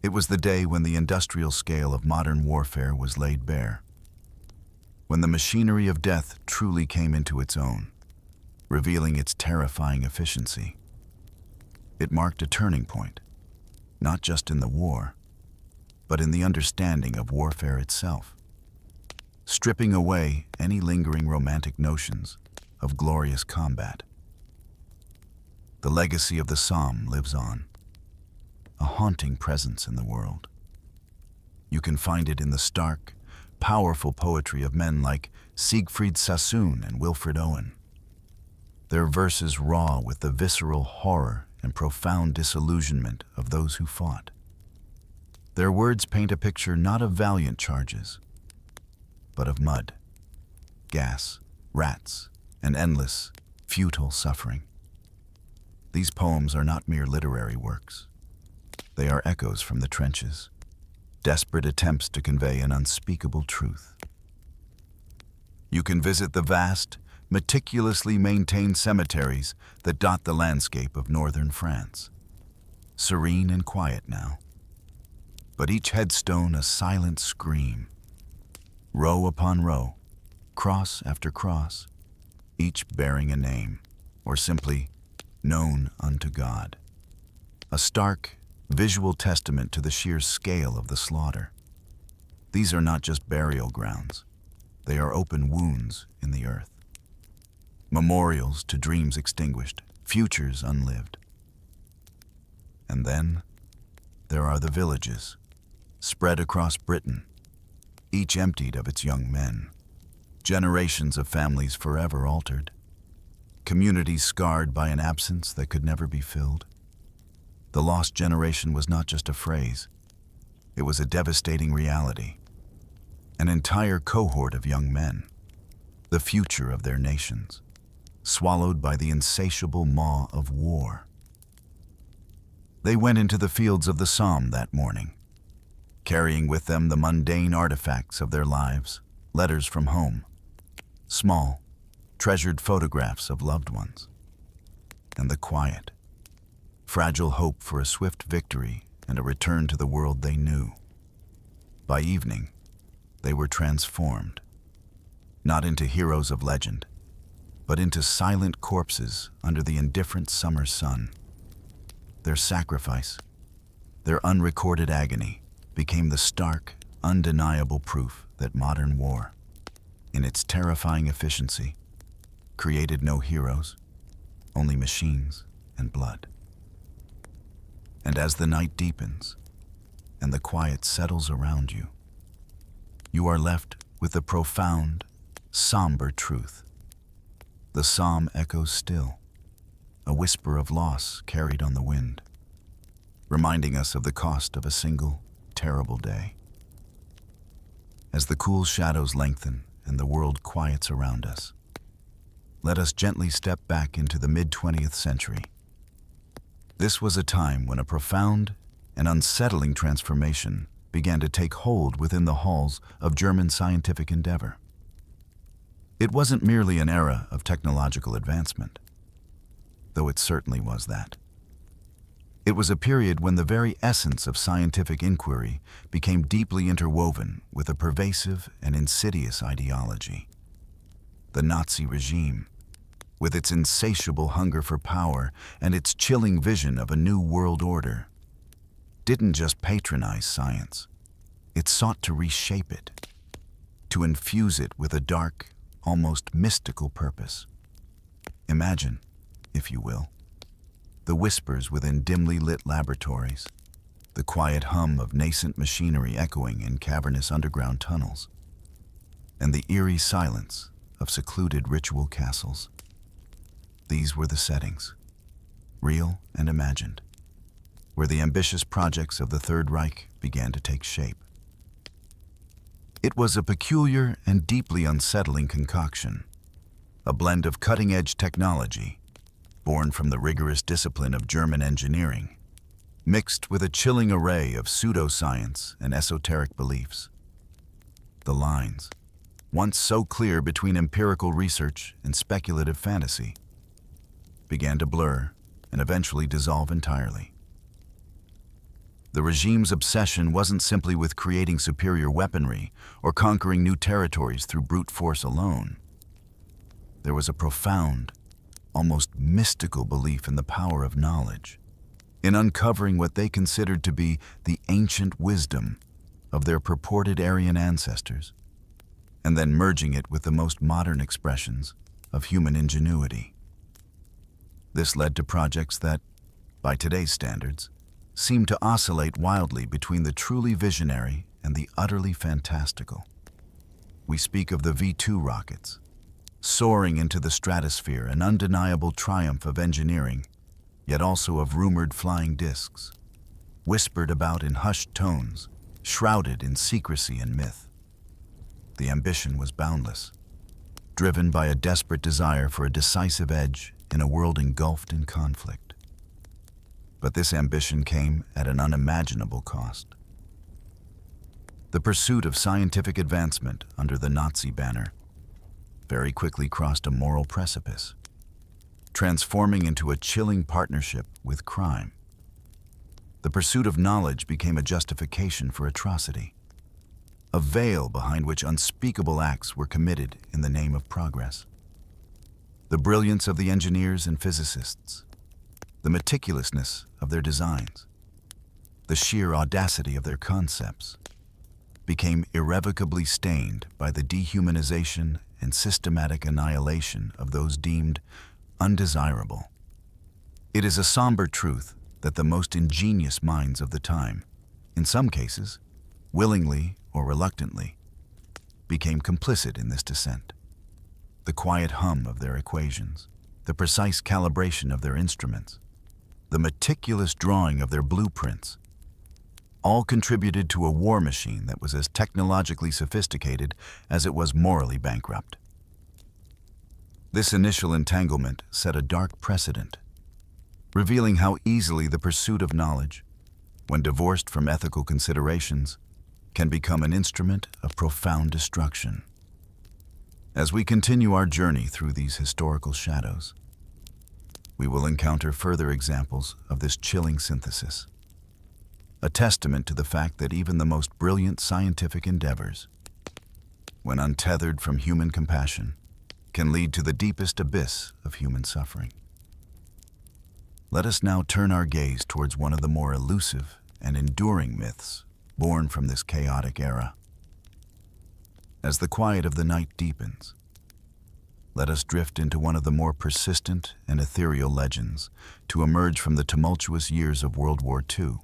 It was the day when the industrial scale of modern warfare was laid bare, when the machinery of death truly came into its own, revealing its terrifying efficiency. It marked a turning point, not just in the war, but in the understanding of warfare itself, stripping away any lingering romantic notions of glorious combat. The legacy of the Somme lives on, a haunting presence in the world. You can find it in the stark, powerful poetry of men like Siegfried Sassoon and Wilfred Owen. Their verses raw with the visceral horror and profound disillusionment of those who fought. Their words paint a picture not of valiant charges, but of mud, gas, rats, and endless, futile suffering. These poems are not mere literary works. They are echoes from the trenches, desperate attempts to convey an unspeakable truth. You can visit the vast, meticulously maintained cemeteries that dot the landscape of northern France, serene and quiet now, but each headstone a silent scream. Row upon row, cross after cross, each bearing a name, or simply known unto God. A stark, visual testament to the sheer scale of the slaughter. These are not just burial grounds. They are open wounds in the earth. Memorials to dreams extinguished, futures unlived. And then there are the villages, spread across Britain, each emptied of its young men. Generations of families forever altered. Communities scarred by an absence that could never be filled. The lost generation was not just a phrase. It was a devastating reality. An entire cohort of young men, the future of their nations, swallowed by the insatiable maw of war. They went into the fields of the Somme that morning, carrying with them the mundane artifacts of their lives, letters from home, small, treasured photographs of loved ones, and the quiet, fragile hope for a swift victory and a return to the world they knew. By evening, they were transformed, not into heroes of legend, but into silent corpses under the indifferent summer sun. Their sacrifice, their unrecorded agony, became the stark, undeniable proof that modern war, in its terrifying efficiency, created no heroes, only machines and blood. And as the night deepens and the quiet settles around you, you are left with the profound, somber truth. The Somme echoes still, a whisper of loss carried on the wind, reminding us of the cost of a single, terrible day. As the cool shadows lengthen and the world quiets around us, let us gently step back into the mid-20th century. This was a time when a profound and unsettling transformation began to take hold within the halls of German scientific endeavor. It wasn't merely an era of technological advancement, though it certainly was that. It was a period when the very essence of scientific inquiry became deeply interwoven with a pervasive and insidious ideology. The Nazi regime, with its insatiable hunger for power and its chilling vision of a new world order, didn't just patronize science. It sought to reshape it, to infuse it with a dark, almost mystical purpose. Imagine, if you will, the whispers within dimly lit laboratories, the quiet hum of nascent machinery echoing in cavernous underground tunnels, and the eerie silence of secluded ritual castles. These were the settings, real and imagined, where the ambitious projects of the Third Reich began to take shape. It was a peculiar and deeply unsettling concoction, a blend of cutting-edge technology, born from the rigorous discipline of German engineering, mixed with a chilling array of pseudoscience and esoteric beliefs. The lines, once so clear between empirical research and speculative fantasy, began to blur and eventually dissolve entirely. The regime's obsession wasn't simply with creating superior weaponry or conquering new territories through brute force alone. There was a profound, almost mystical belief in the power of knowledge, in uncovering what they considered to be the ancient wisdom of their purported Aryan ancestors, and then merging it with the most modern expressions of human ingenuity. This led to projects that, by today's standards, seem to oscillate wildly between the truly visionary and the utterly fantastical. We speak of the V-2 rockets, soaring into the stratosphere, an undeniable triumph of engineering, yet also of rumored flying discs, whispered about in hushed tones, shrouded in secrecy and myth. The ambition was boundless, driven by a desperate desire for a decisive edge in a world engulfed in conflict. But this ambition came at an unimaginable cost. The pursuit of scientific advancement under the Nazi banner very quickly crossed a moral precipice, transforming into a chilling partnership with crime. The pursuit of knowledge became a justification for atrocity, a veil behind which unspeakable acts were committed in the name of progress. The brilliance of the engineers and physicists, the meticulousness of their designs, the sheer audacity of their concepts, became irrevocably stained by the dehumanization and systematic annihilation of those deemed undesirable. It is a somber truth that the most ingenious minds of the time, in some cases, willingly or reluctantly, became complicit in this descent. The quiet hum of their equations, the precise calibration of their instruments, the meticulous drawing of their blueprints, all contributed to a war machine that was as technologically sophisticated as it was morally bankrupt. This initial entanglement set a dark precedent, revealing how easily the pursuit of knowledge, when divorced from ethical considerations, can become an instrument of profound destruction. As we continue our journey through these historical shadows, we will encounter further examples of this chilling synthesis, a testament to the fact that even the most brilliant scientific endeavors, when untethered from human compassion, can lead to the deepest abyss of human suffering. Let us now turn our gaze towards one of the more elusive and enduring myths born from this chaotic era. As the quiet of the night deepens, let us drift into one of the more persistent and ethereal legends to emerge from the tumultuous years of World War II.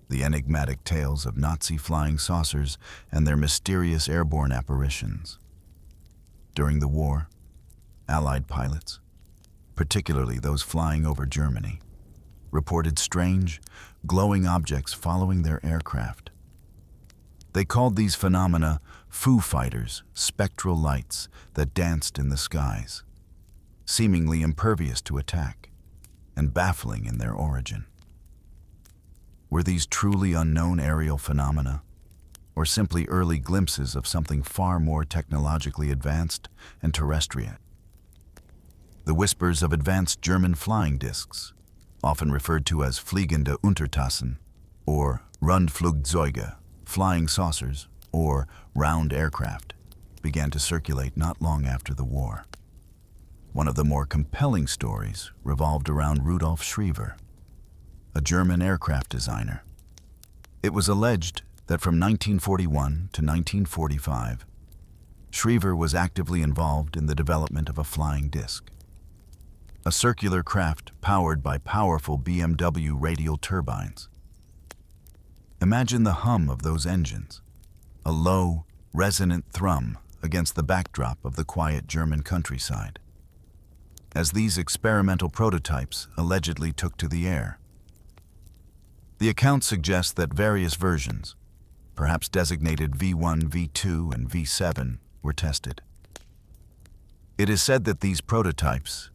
The enigmatic tales of Nazi flying saucers and their mysterious airborne apparitions. During the war, Allied pilots, particularly those flying over Germany, reported strange, glowing objects following their aircraft. They called these phenomena Foo Fighters, spectral lights that danced in the skies, seemingly impervious to attack and baffling in their origin. Were these truly unknown aerial phenomena, or simply early glimpses of something far more technologically advanced and terrestrial? The whispers of advanced German flying discs, often referred to as fliegende Untertassen or Rundflugzeuge, flying saucers, or round aircraft, began to circulate not long after the war. One of the more compelling stories revolved around Rudolf Schriever, a German aircraft designer. It was alleged that from 1941 to 1945, Schriever was actively involved in the development of a flying disc, a circular craft powered by powerful BMW radial turbines. Imagine the hum of those engines, a low, resonant thrum against the backdrop of the quiet German countryside. As these experimental prototypes allegedly took to the air, the account suggests that various versions, perhaps designated V1, V2, and V7, were tested. It is said that these prototypes,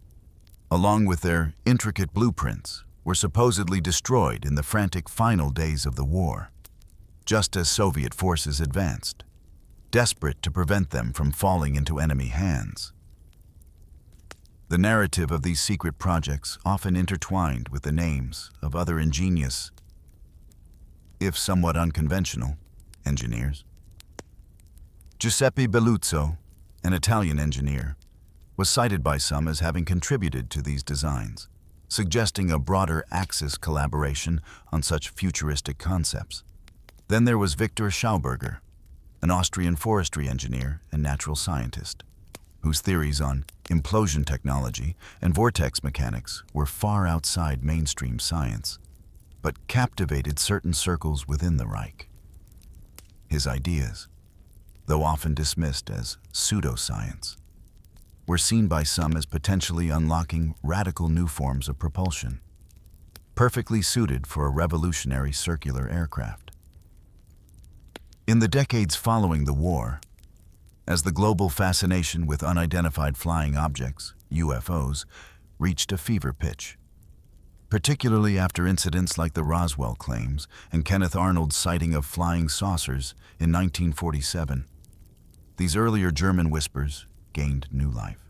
along with their intricate blueprints, were supposedly destroyed in the frantic final days of the war, just as Soviet forces advanced, desperate to prevent them from falling into enemy hands. The narrative of these secret projects often intertwined with the names of other ingenious, if somewhat unconventional, engineers. Giuseppe Belluzzo, an Italian engineer, was cited by some as having contributed to these designs, suggesting a broader Axis collaboration on such futuristic concepts. Then there was Victor Schauberger, an Austrian forestry engineer and natural scientist, whose theories on implosion technology and vortex mechanics were far outside mainstream science, but captivated certain circles within the Reich. His ideas, though often dismissed as pseudoscience, were seen by some as potentially unlocking radical new forms of propulsion, perfectly suited for a revolutionary circular aircraft. In the decades following the war, as the global fascination with unidentified flying objects, UFOs, reached a fever pitch, particularly after incidents like the Roswell claims and Kenneth Arnold's sighting of flying saucers in 1947, these earlier German whispers gained new life.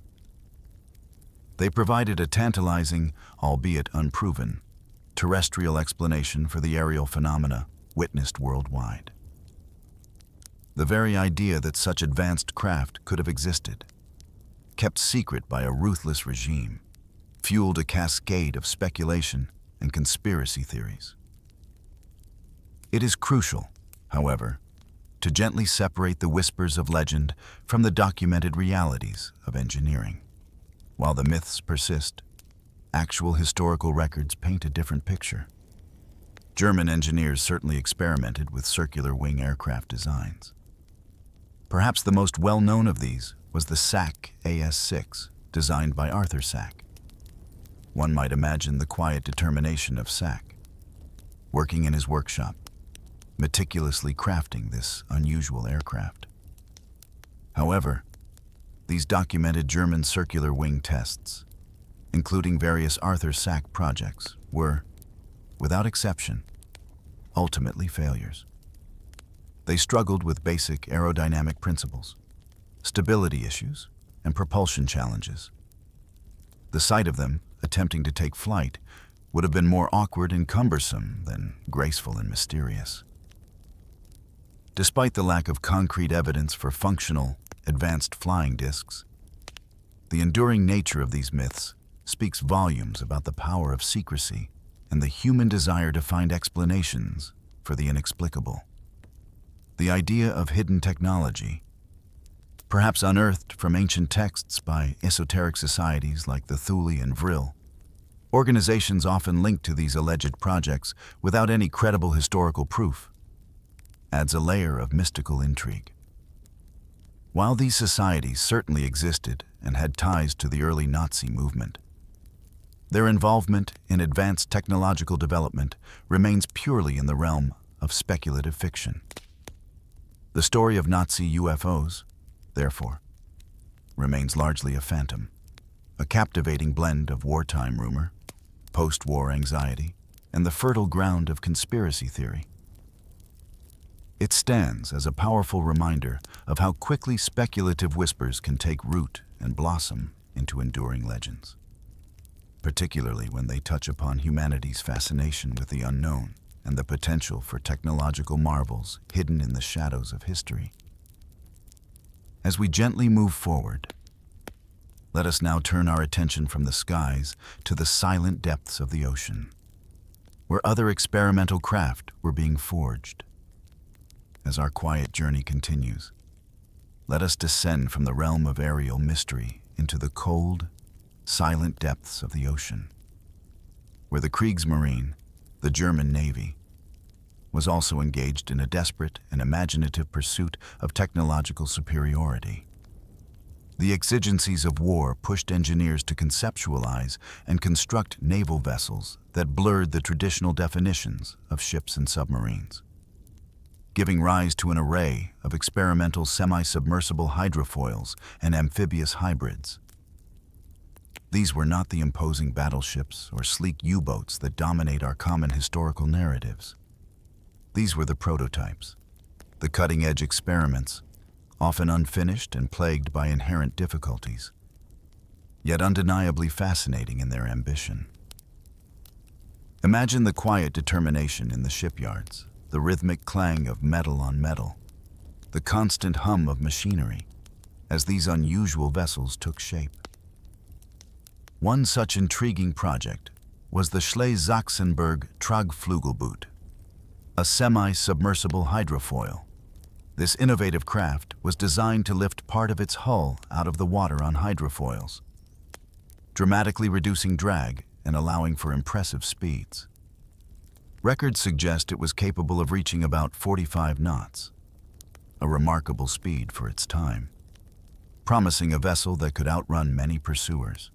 They provided a tantalizing, albeit unproven, terrestrial explanation for the aerial phenomena witnessed worldwide. The very idea that such advanced craft could have existed, kept secret by a ruthless regime, fueled a cascade of speculation and conspiracy theories. It is crucial, however, to gently separate the whispers of legend from the documented realities of engineering. While the myths persist, actual historical records paint a different picture. German engineers certainly experimented with circular wing aircraft designs. Perhaps the most well-known of these was the SAC AS-6, designed by Arthur Sack. One might imagine the quiet determination of Sack, working in his workshop, meticulously crafting this unusual aircraft. However, These documented German circular wing tests, including various Arthur Sack projects, were, without exception, ultimately failures. They struggled with basic aerodynamic principles, stability issues, and propulsion challenges. The sight of them attempting to take flight would have been more awkward and cumbersome than graceful and mysterious. Despite the lack of concrete evidence for functional, advanced flying discs, the enduring nature of these myths speaks volumes about the power of secrecy and the human desire to find explanations for the inexplicable. The idea of hidden technology, perhaps unearthed from ancient texts by esoteric societies like the Thule and Vril, organizations often linked to these alleged projects without any credible historical proof, adds a layer of mystical intrigue. While these societies certainly existed and had ties to the early Nazi movement, their involvement in advanced technological development remains purely in the realm of speculative fiction. The story of Nazi UFOs, therefore, remains largely a phantom, a captivating blend of wartime rumor, post-war anxiety, and the fertile ground of conspiracy theory. It stands as a powerful reminder of how quickly speculative whispers can take root and blossom into enduring legends, particularly when they touch upon humanity's fascination with the unknown and the potential for technological marvels hidden in the shadows of history. As we gently move forward, let us now turn our attention from the skies to the silent depths of the ocean, where other experimental craft were being forged. As our quiet journey continues, let us descend from the realm of aerial mystery into the cold, silent depths of the ocean, where the Kriegsmarine, the German Navy, was also engaged in a desperate and imaginative pursuit of technological superiority. The exigencies of war pushed engineers to conceptualize and construct naval vessels that blurred the traditional definitions of ships and submarines, giving rise to an array of experimental semi-submersible hydrofoils and amphibious hybrids. These were not the imposing battleships or sleek U-boats that dominate our common historical narratives. These were the prototypes, the cutting-edge experiments, often unfinished and plagued by inherent difficulties, yet undeniably fascinating in their ambition. Imagine the quiet determination in the shipyards, the rhythmic clang of metal on metal, the constant hum of machinery as these unusual vessels took shape. One such intriguing project was the Schley-Sachsenberg Tragflügelboot, a semi-submersible hydrofoil. This innovative craft was designed to lift part of its hull out of the water on hydrofoils, dramatically reducing drag and allowing for impressive speeds. Records suggest it was capable of reaching about 45 knots, a remarkable speed for its time, promising a vessel that could outrun many pursuers.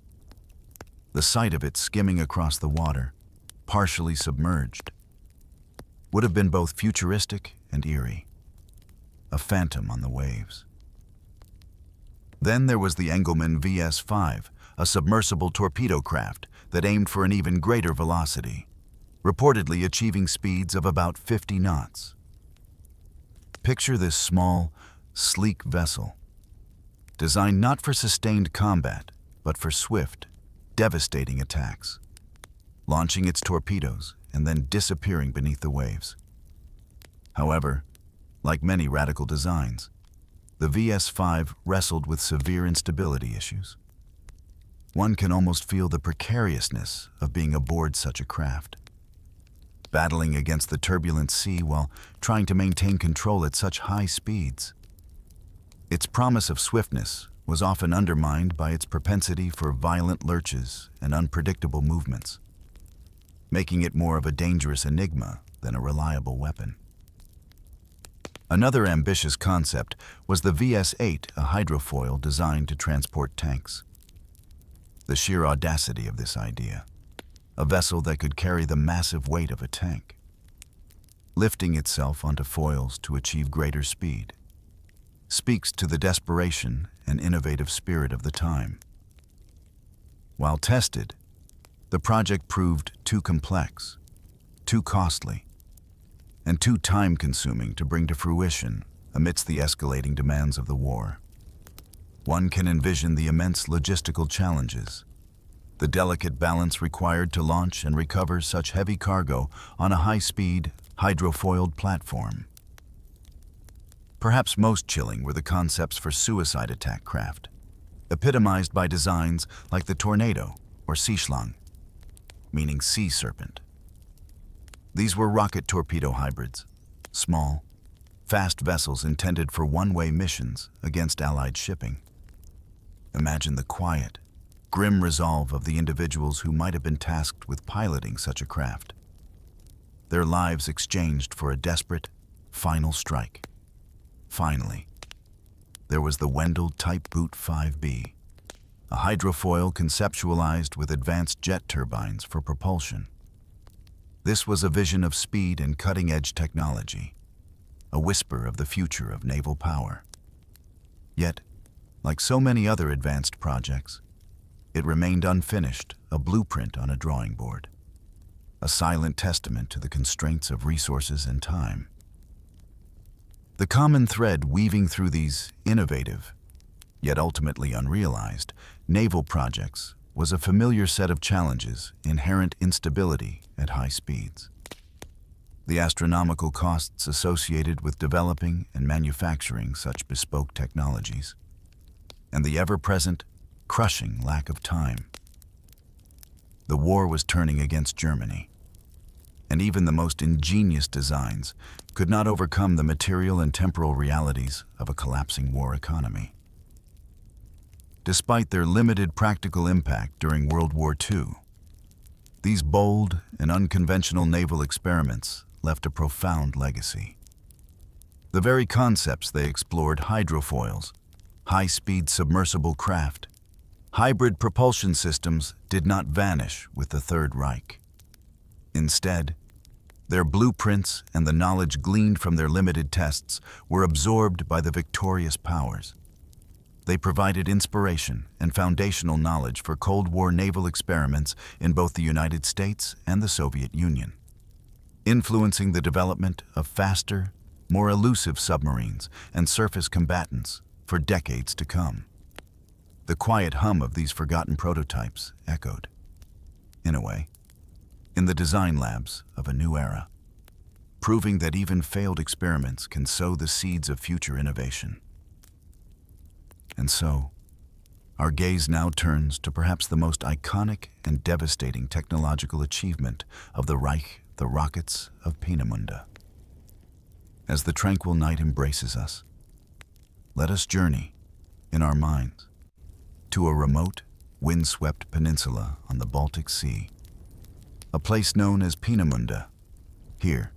The sight of it skimming across the water, partially submerged, would have been both futuristic and eerie, a phantom on the waves. Then there was the Engelmann VS-5, a submersible torpedo craft that aimed for an even greater velocity, reportedly achieving speeds of about 50 knots. Picture this small, sleek vessel, designed not for sustained combat, but for swift, devastating attacks, launching its torpedoes and then disappearing beneath the waves. However, like many radical designs, the VS-5 wrestled with severe instability issues. One can almost feel the precariousness of being aboard such a craft, battling against the turbulent sea while trying to maintain control at such high speeds. Its promise of swiftness was often undermined by its propensity for violent lurches and unpredictable movements, making it more of a dangerous enigma than a reliable weapon. Another ambitious concept was the VS-8, a hydrofoil designed to transport tanks. The sheer audacity of this idea, a vessel that could carry the massive weight of a tank, lifting itself onto foils to achieve greater speed, speaks to the desperation and innovative spirit of the time. While tested, the project proved too complex, too costly, and too time-consuming to bring to fruition amidst the escalating demands of the war. One can envision the immense logistical challenges, the delicate balance required to launch and recover such heavy cargo on a high-speed, hydrofoiled platform. Perhaps most chilling were the concepts for suicide attack craft, epitomized by designs like the Tornado or Seeschlange, meaning sea serpent. These were rocket torpedo hybrids, small, fast vessels intended for one-way missions against Allied shipping. Imagine the quiet, grim resolve of the individuals who might have been tasked with piloting such a craft. Their lives exchanged for a desperate, final strike. Finally, there was the Wendell Type Boot 5B, a hydrofoil conceptualized with advanced jet turbines for propulsion. This was a vision of speed and cutting-edge technology, a whisper of the future of naval power. Yet, like so many other advanced projects, it remained unfinished, a blueprint on a drawing board, a silent testament to the constraints of resources and time. The common thread weaving through these innovative, yet ultimately unrealized, naval projects was a familiar set of challenges, inherent instability at high speeds. The astronomical costs associated with developing and manufacturing such bespoke technologies, and the ever-present, crushing lack of time. The war was turning against Germany, and even the most ingenious designs could not overcome the material and temporal realities of a collapsing war economy. Despite their limited practical impact during World War II, these bold and unconventional naval experiments left a profound legacy. The very concepts they explored, hydrofoils, high-speed submersible craft, hybrid propulsion systems, did not vanish with the Third Reich. Instead, their blueprints and the knowledge gleaned from their limited tests were absorbed by the victorious powers. They provided inspiration and foundational knowledge for Cold War naval experiments in both the United States and the Soviet Union, influencing the development of faster, more elusive submarines and surface combatants for decades to come. The quiet hum of these forgotten prototypes echoed, in a way, in the design labs of a new era, proving that even failed experiments can sow the seeds of future innovation. And so, our gaze now turns to perhaps the most iconic and devastating technological achievement of the Reich, the rockets of Peenemünde. As the tranquil night embraces us, let us journey, in our minds, to a remote, windswept peninsula on the Baltic Sea, a place known as Peenemünde. Here,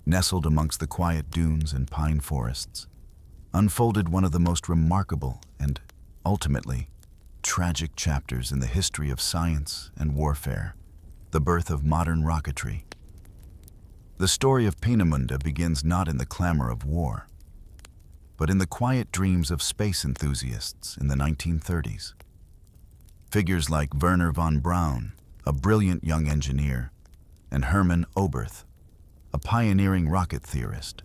nestled amongst the quiet dunes and pine forests, unfolded one of the most remarkable and, ultimately, tragic chapters in the history of science and warfare, the birth of modern rocketry. The story of Peenemünde begins not in the clamor of war, but in the quiet dreams of space enthusiasts in the 1930s. Figures like Werner von Braun, a brilliant young engineer, and Hermann Oberth, a pioneering rocket theorist,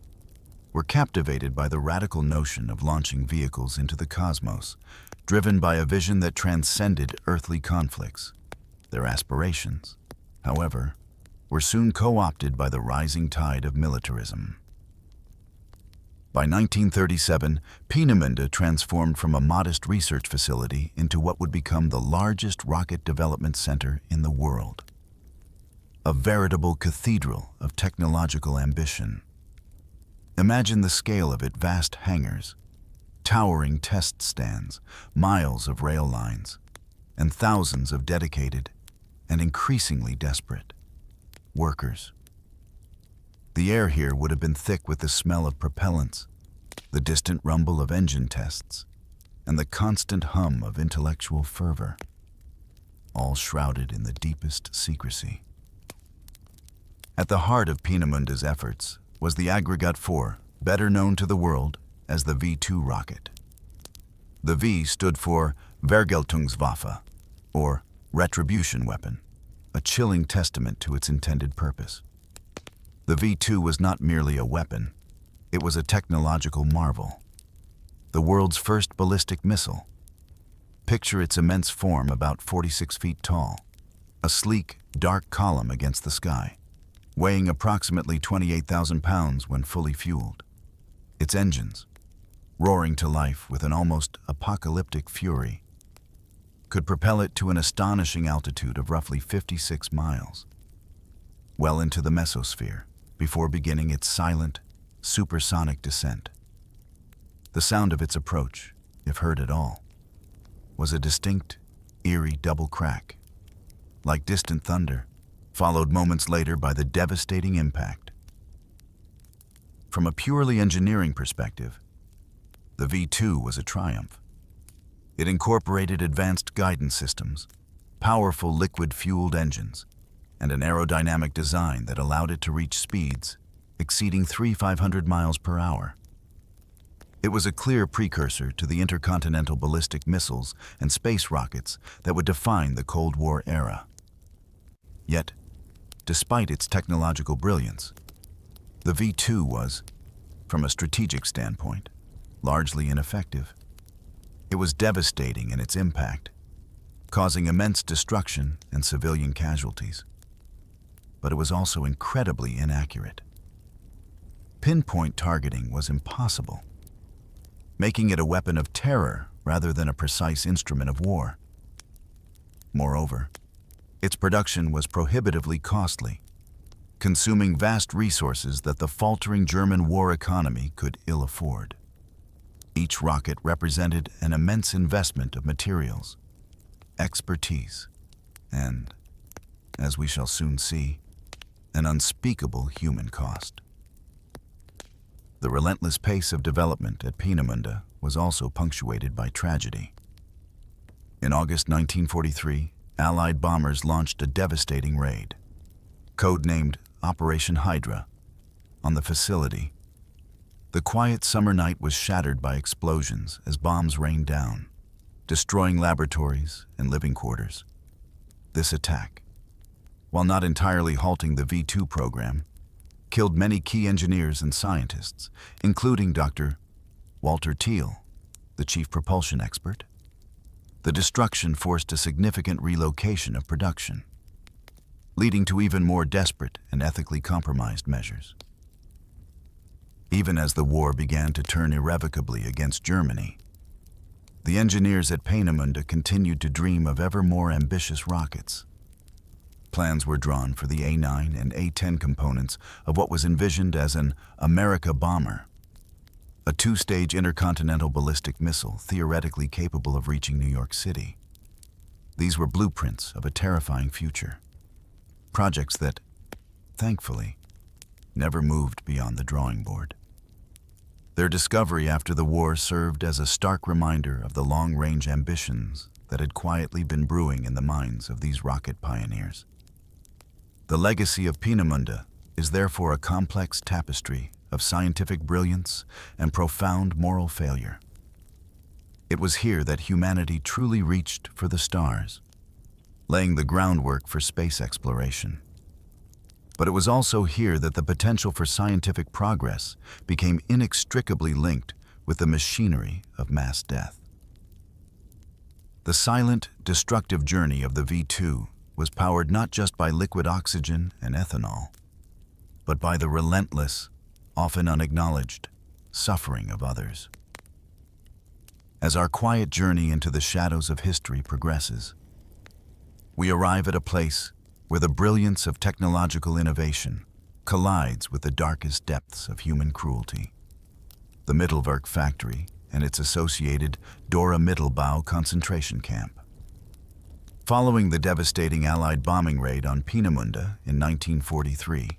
were captivated by the radical notion of launching vehicles into the cosmos, driven by a vision that transcended earthly conflicts. Their aspirations, however, were soon co-opted by the rising tide of militarism. By 1937, Peenemünde transformed from a modest research facility into what would become the largest rocket development center in the world. A veritable cathedral of technological ambition. Imagine the scale of it: vast hangars, towering test stands, miles of rail lines, and thousands of dedicated and increasingly desperate workers. The air here would have been thick with the smell of propellants, the distant rumble of engine tests, and the constant hum of intellectual fervor, all shrouded in the deepest secrecy. At the heart of Peenemunde's efforts was the Aggregate 4, better known to the world as the V-2 rocket. The V stood for Vergeltungswaffe, or retribution weapon, a chilling testament to its intended purpose. The V-2 was not merely a weapon, it was a technological marvel. The world's first ballistic missile. Picture its immense form, about 46 feet tall, a sleek, dark column against the sky, weighing approximately 28,000 pounds when fully fueled. Its engines, roaring to life with an almost apocalyptic fury, could propel it to an astonishing altitude of roughly 56 miles, well into the mesosphere, before beginning its silent, supersonic descent. The sound of its approach, if heard at all, was a distinct, eerie double crack, like distant thunder, followed moments later by the devastating impact. From a purely engineering perspective, the V-2 was a triumph. It incorporated advanced guidance systems, powerful liquid-fueled engines, and an aerodynamic design that allowed it to reach speeds exceeding 3,500 miles per hour. It was a clear precursor to the intercontinental ballistic missiles and space rockets that would define the Cold War era. Yet, despite its technological brilliance, the V-2 was, from a strategic standpoint, largely ineffective. It was devastating in its impact, causing immense destruction and civilian casualties. But it was also incredibly inaccurate. Pinpoint targeting was impossible, making it a weapon of terror rather than a precise instrument of war. Moreover, its production was prohibitively costly, consuming vast resources that the faltering German war economy could ill afford. Each rocket represented an immense investment of materials, expertise, and, as we shall soon see, an unspeakable human cost. The relentless pace of development at Peenemünde was also punctuated by tragedy. In August 1943, Allied bombers launched a devastating raid, codenamed Operation Hydra, on the facility. The quiet summer night was shattered by explosions as bombs rained down, destroying laboratories and living quarters. This attack, while not entirely halting the V-2 program, killed many key engineers and scientists, including Dr. Walter Thiel, the chief propulsion expert. The destruction forced a significant relocation of production, leading to even more desperate and ethically compromised measures. Even as the war began to turn irrevocably against Germany, the engineers at Peenemünde continued to dream of ever more ambitious rockets. Plans were drawn for the A-9 and A-10 components of what was envisioned as an America bomber, a two-stage intercontinental ballistic missile theoretically capable of reaching New York City. These were blueprints of a terrifying future, projects that, thankfully, never moved beyond the drawing board. Their discovery after the war served as a stark reminder of the long-range ambitions that had quietly been brewing in the minds of these rocket pioneers. The legacy of Peenemünde is therefore a complex tapestry of scientific brilliance and profound moral failure. It was here that humanity truly reached for the stars, laying the groundwork for space exploration. But it was also here that the potential for scientific progress became inextricably linked with the machinery of mass death. The silent, destructive journey of the V-2 was powered not just by liquid oxygen and ethanol, but by the relentless, often unacknowledged, suffering of others. As our quiet journey into the shadows of history progresses, we arrive at a place where the brilliance of technological innovation collides with the darkest depths of human cruelty. The Mittelwerk factory and its associated Dora Mittelbau concentration camp. Following the devastating Allied bombing raid on Peenemünde in 1943,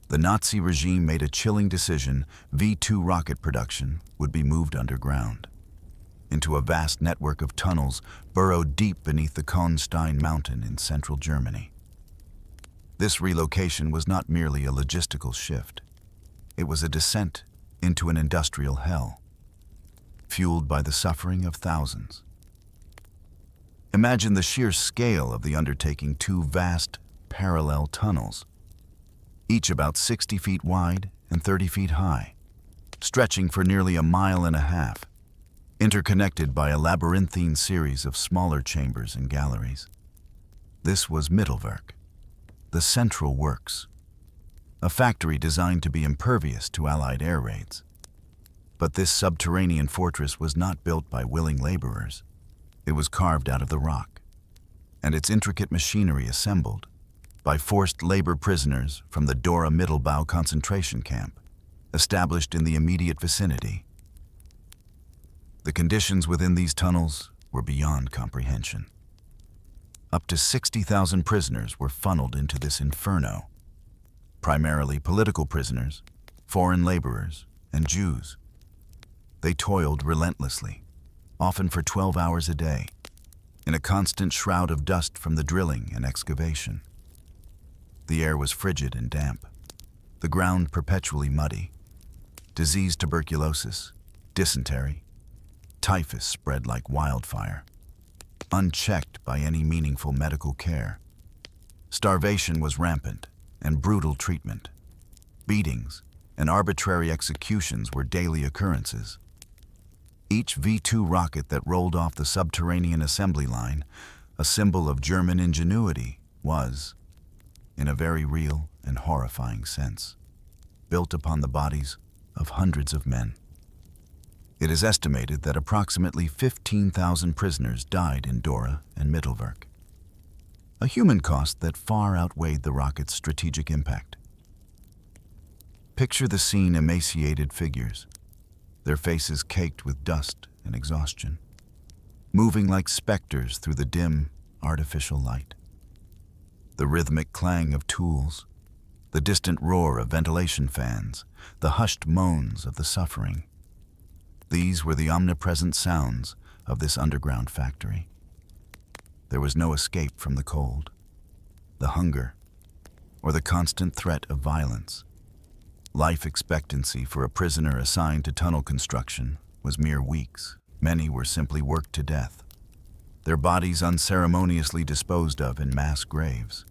the Nazi regime made a chilling decision: V-2 rocket production would be moved underground, into a vast network of tunnels burrowed deep beneath the Kohnstein mountain in central Germany. This relocation was not merely a logistical shift. It was a descent into an industrial hell. fueled by the suffering of thousands. Imagine the sheer scale of the undertaking: two vast, parallel tunnels, each about 60 feet wide and 30 feet high, stretching for nearly a mile and a half, interconnected by a labyrinthine series of smaller chambers and galleries. This was Mittelwerk, the central works, a factory designed to be impervious to Allied air raids. But this subterranean fortress was not built by willing laborers. It was carved out of the rock, and its intricate machinery assembled by forced labor prisoners from the Dora Mittelbau concentration camp, established in the immediate vicinity. The conditions within these tunnels were beyond comprehension. Up to 60,000 prisoners were funneled into this inferno, primarily political prisoners, foreign laborers, and Jews. They toiled relentlessly, often for 12 hours a day, in a constant shroud of dust from the drilling and excavation. The air was frigid and damp, the ground perpetually muddy. Disease, tuberculosis, dysentery, typhus spread like wildfire, unchecked by any meaningful medical care. Starvation was rampant, and brutal treatment, beatings, and arbitrary executions were daily occurrences. Each V-2 rocket that rolled off the subterranean assembly line, a symbol of German ingenuity, was, in a very real and horrifying sense, built upon the bodies of hundreds of men. It is estimated that approximately 15,000 prisoners died in Dora and Mittelwerk, a human cost that far outweighed the rocket's strategic impact. Picture the scene: emaciated figures, their faces caked with dust and exhaustion, moving like specters through the dim, artificial light. The rhythmic clang of tools, the distant roar of ventilation fans, the hushed moans of the suffering. These were the omnipresent sounds of this underground factory. There was no escape from the cold, the hunger, or the constant threat of violence. Life expectancy for a prisoner assigned to tunnel construction was mere weeks. Many were simply worked to death, their bodies unceremoniously disposed of in mass graves.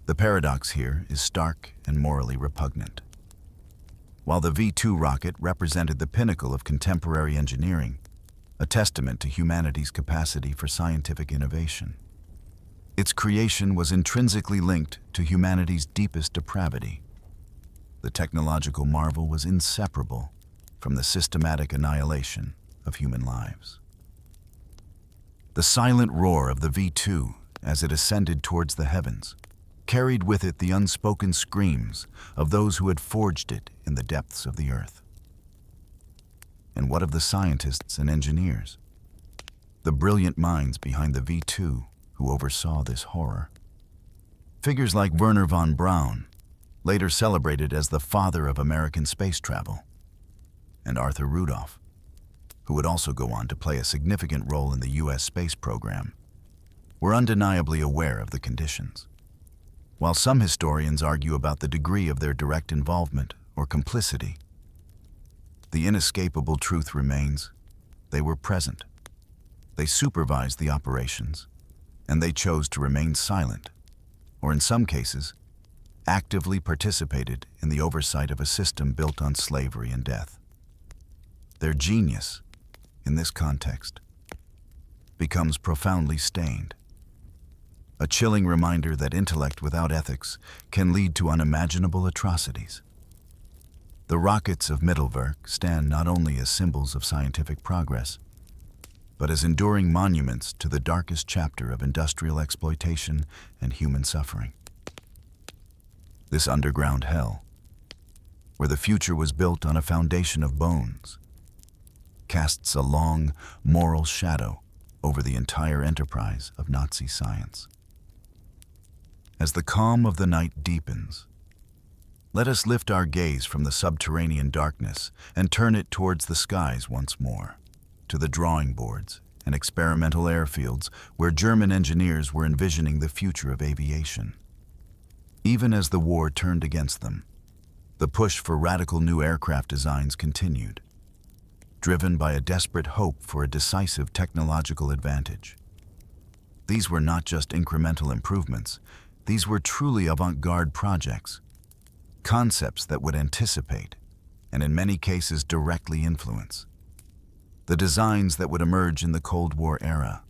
The paradox here is stark and morally repugnant. While the V-2 rocket represented the pinnacle of contemporary engineering, a testament to humanity's capacity for scientific innovation, its creation was intrinsically linked to humanity's deepest depravity. The technological marvel was inseparable from the systematic annihilation of human lives. The silent roar of the V-2 as it ascended towards the heavens carried with it the unspoken screams of those who had forged it in the depths of the earth. And what of the scientists and engineers, the brilliant minds behind the V-2 who oversaw this horror? Figures like Wernher von Braun, later celebrated as the father of American space travel, and Arthur Rudolph, who would also go on to play a significant role in the U.S. space program, were undeniably aware of the conditions. While some historians argue about the degree of their direct involvement or complicity, the inescapable truth remains: they were present, they supervised the operations, and they chose to remain silent, or in some cases, actively participated in the oversight of a system built on slavery and death. Their genius, in this context, becomes profoundly stained. A chilling reminder that intellect without ethics can lead to unimaginable atrocities. The rockets of Mittelwerk stand not only as symbols of scientific progress, but as enduring monuments to the darkest chapter of industrial exploitation and human suffering. This underground hell, where the future was built on a foundation of bones, casts a long, moral shadow over the entire enterprise of Nazi science. As the calm of the night deepens, let us lift our gaze from the subterranean darkness and turn it towards the skies once more, to the drawing boards and experimental airfields where German engineers were envisioning the future of aviation. Even as the war turned against them, the push for radical new aircraft designs continued. driven by a desperate hope for a decisive technological advantage. These were not just incremental improvements, these were truly avant-garde projects, concepts that would anticipate, and in many cases directly influence, the designs that would emerge in the Cold War era.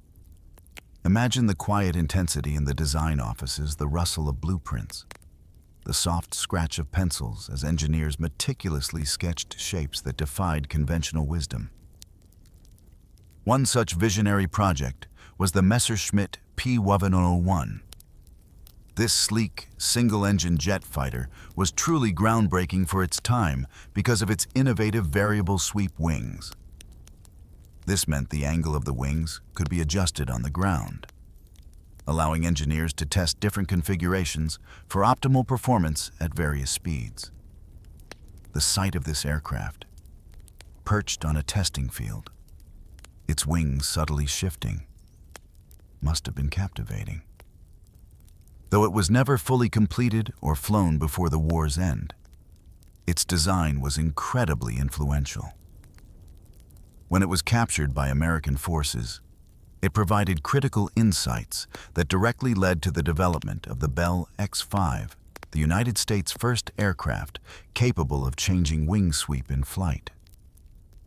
Imagine the quiet intensity in the design offices, the rustle of blueprints, the soft scratch of pencils as engineers meticulously sketched shapes that defied conventional wisdom. One such visionary project was the Messerschmitt P-1101. This sleek, single-engine jet fighter was truly groundbreaking for its time because of its innovative variable sweep wings. This meant the angle of the wings could be adjusted on the ground, allowing engineers to test different configurations for optimal performance at various speeds. The sight of this aircraft, perched on a testing field, its wings subtly shifting, must have been captivating. Though it was never fully completed or flown before the war's end, its design was incredibly influential. When it was captured by American forces, it provided critical insights that directly led to the development of the Bell X-5, the United States' first aircraft capable of changing wing sweep in flight.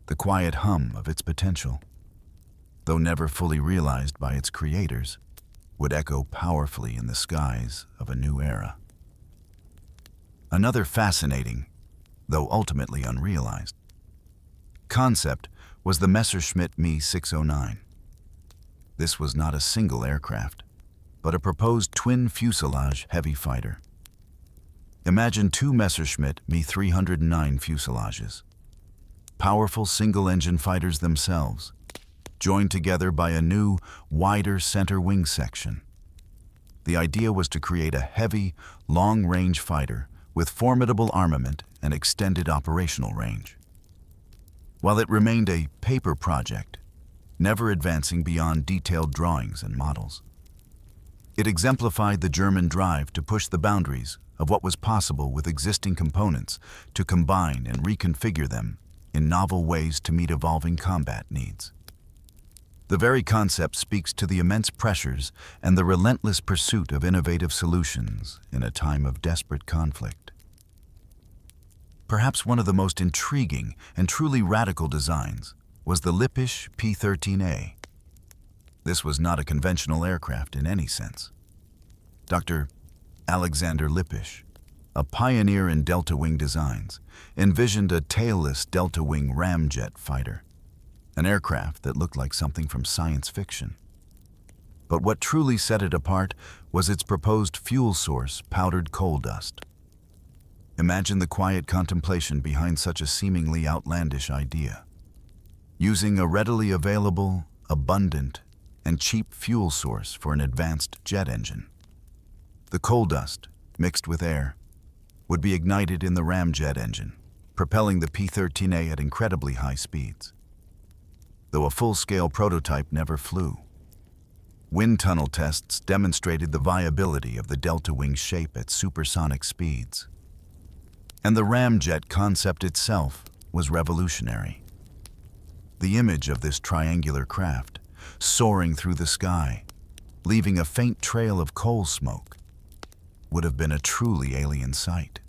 The quiet hum of its potential, though never fully realized by its creators, would echo powerfully in the skies of a new era. Another fascinating, though ultimately unrealized, concept was the Messerschmitt Me 609. This was not a single aircraft, but a proposed twin fuselage heavy fighter. Imagine two Messerschmitt Me 309 fuselages, powerful single-engine fighters themselves, joined together by a new, wider center wing section. The idea was to create a heavy, long-range fighter with formidable armament and extended operational range. While it remained a paper project, never advancing beyond detailed drawings and models, it exemplified the German drive to push the boundaries of what was possible with existing components, to combine and reconfigure them in novel ways to meet evolving combat needs. The very concept speaks to the immense pressures and the relentless pursuit of innovative solutions in a time of desperate conflict. Perhaps one of the most intriguing and truly radical designs was the Lippisch P-13A. This was not a conventional aircraft in any sense. Dr. Alexander Lippisch, a pioneer in delta-wing designs, envisioned a tailless delta-wing ramjet fighter, an aircraft that looked like something from science fiction. But what truly set it apart was its proposed fuel source, powdered coal dust. Imagine the quiet contemplation behind such a seemingly outlandish idea. Using a readily available, abundant, and cheap fuel source for an advanced jet engine. The coal dust, mixed with air, would be ignited in the ramjet engine, propelling the P-13A at incredibly high speeds. Though a full-scale prototype never flew, wind tunnel tests demonstrated the viability of the delta wing shape at supersonic speeds. And the ramjet concept itself was revolutionary. The image of this triangular craft, soaring through the sky, leaving a faint trail of coal smoke, would have been a truly alien sight.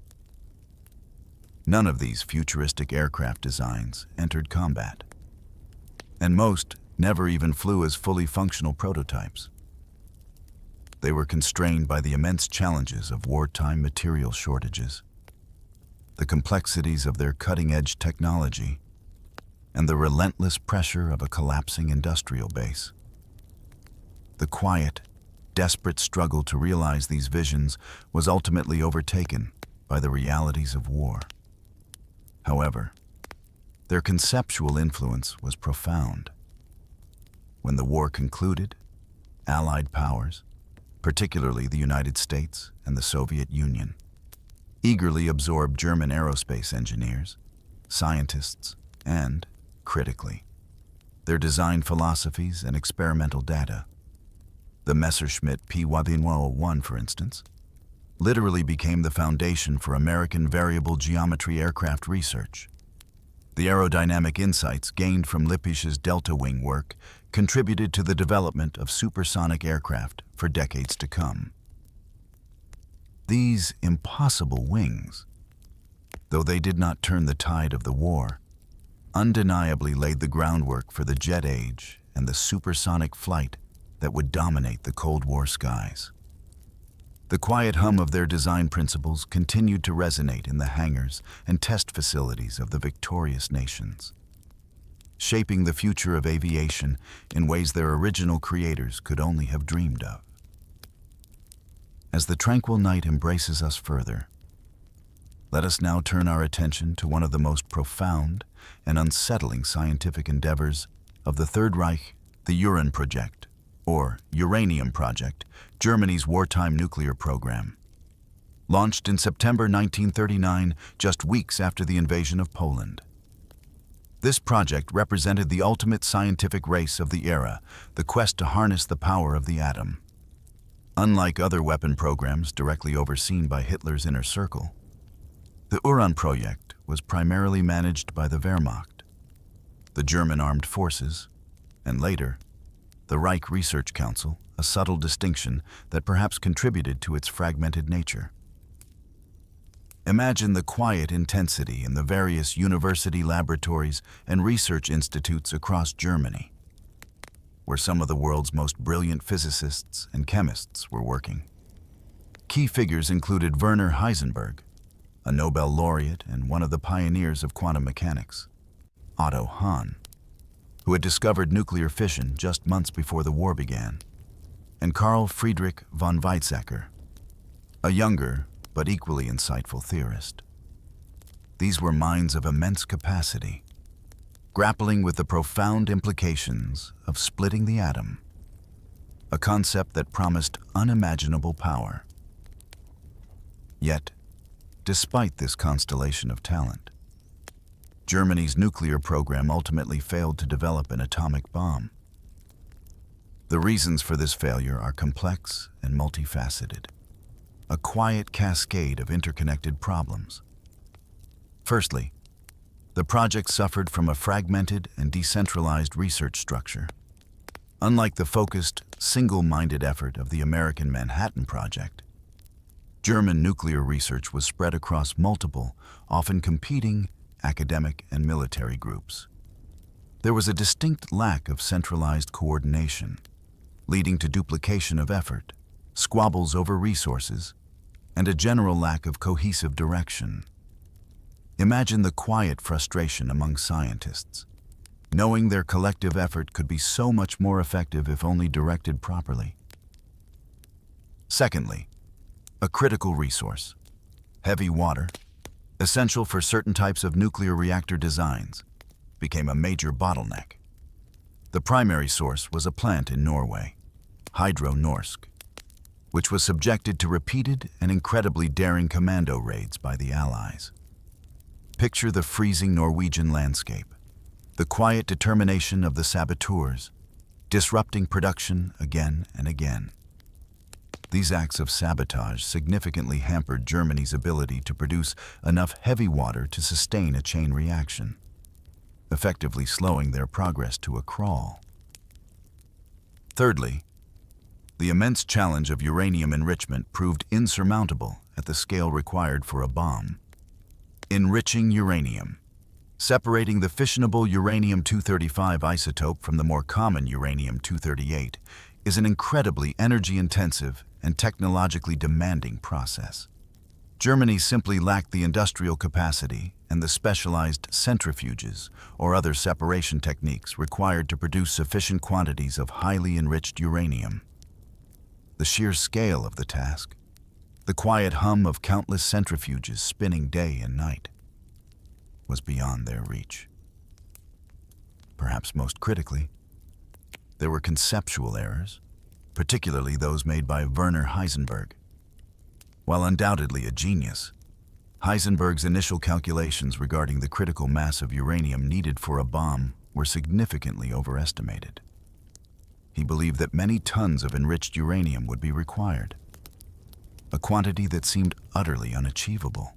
None of these futuristic aircraft designs entered combat, and most never even flew as fully functional prototypes. They were constrained by the immense challenges of wartime material shortages, the complexities of their cutting-edge technology, and the relentless pressure of a collapsing industrial base. The quiet, desperate struggle to realize these visions was ultimately overtaken by the realities of war. However, their conceptual influence was profound. When the war concluded, Allied powers, particularly the United States and the Soviet Union, eagerly absorbed German aerospace engineers, scientists, and, critically, their design philosophies and experimental data. The Messerschmitt P-1101, for instance, literally became the foundation for American variable geometry aircraft research. The aerodynamic insights gained from Lippish's delta wing work contributed to the development of supersonic aircraft for decades to come. These impossible wings, though they did not turn the tide of the war, undeniably laid the groundwork for the jet age and the supersonic flight that would dominate the Cold War skies. The quiet hum of their design principles continued to resonate in the hangars and test facilities of the victorious nations, shaping the future of aviation in ways their original creators could only have dreamed of. As the tranquil night embraces us further, let us now turn our attention to one of the most profound and unsettling scientific endeavors of the Third Reich, the Uranium project, or Uranium Project, Germany's wartime nuclear program. Launched in September 1939, just weeks after the invasion of Poland. This project represented the ultimate scientific race of the era, the quest to harness the power of the atom. Unlike other weapon programs directly overseen by Hitler's inner circle, the Uranium project was primarily managed by the Wehrmacht, the German armed forces, and later, the Reich Research Council, a subtle distinction that perhaps contributed to its fragmented nature. Imagine the quiet intensity in the various university laboratories and research institutes across Germany, where some of the world's most brilliant physicists and chemists were working. Key figures included Werner Heisenberg, a Nobel laureate and one of the pioneers of quantum mechanics, Otto Hahn, who had discovered nuclear fission just months before the war began, and Carl Friedrich von Weizsäcker, a younger but equally insightful theorist. These were minds of immense capacity, grappling with the profound implications of splitting the atom, a concept that promised unimaginable power. Yet, despite this constellation of talent, Germany's nuclear program ultimately failed to develop an atomic bomb. The reasons for this failure are complex and multifaceted, a quiet cascade of interconnected problems. Firstly, the project suffered from a fragmented and decentralized research structure. Unlike the focused, single-minded effort of the American Manhattan Project, German nuclear research was spread across multiple, often competing, academic and military groups. There was a distinct lack of centralized coordination, leading to duplication of effort, squabbles over resources, and a general lack of cohesive direction. Imagine the quiet frustration among scientists, knowing their collective effort could be so much more effective if only directed properly. Secondly, a critical resource, heavy water, essential for certain types of nuclear reactor designs, became a major bottleneck. The primary source was a plant in Norway, Hydro Norsk, which was subjected to repeated and incredibly daring commando raids by the Allies. Picture the freezing Norwegian landscape, the quiet determination of the saboteurs, disrupting production again and again. These acts of sabotage significantly hampered Germany's ability to produce enough heavy water to sustain a chain reaction, effectively slowing their progress to a crawl. Thirdly, the immense challenge of uranium enrichment proved insurmountable at the scale required for a bomb. Enriching uranium, separating the fissionable uranium-235 isotope from the more common uranium-238, is an incredibly energy-intensive and technologically demanding process. Germany simply lacked the industrial capacity and the specialized centrifuges or other separation techniques required to produce sufficient quantities of highly enriched uranium. The sheer scale of the task, the quiet hum of countless centrifuges spinning day and night, was beyond their reach. Perhaps most critically, there were conceptual errors, particularly those made by Werner Heisenberg. While undoubtedly a genius, Heisenberg's initial calculations regarding the critical mass of uranium needed for a bomb were significantly overestimated. He believed that many tons of enriched uranium would be required, a quantity that seemed utterly unachievable.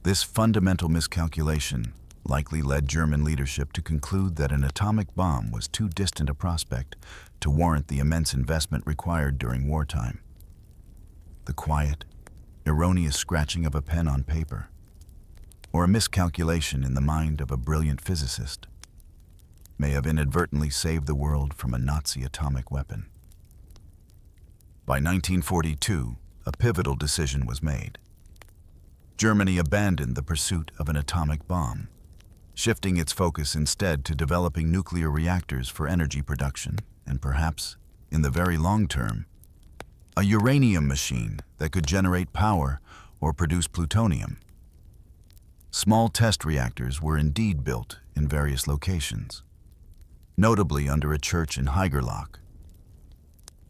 This fundamental miscalculation likely led German leadership to conclude that an atomic bomb was too distant a prospect to warrant the immense investment required during wartime. The quiet, erroneous scratching of a pen on paper, or a miscalculation in the mind of a brilliant physicist, may have inadvertently saved the world from a Nazi atomic weapon. By 1942, a pivotal decision was made. Germany abandoned the pursuit of an atomic bomb, shifting its focus instead to developing nuclear reactors for energy production and perhaps, in the very long term, a uranium machine that could generate power or produce plutonium. Small test reactors were indeed built in various locations, notably under a church in Haigerloch.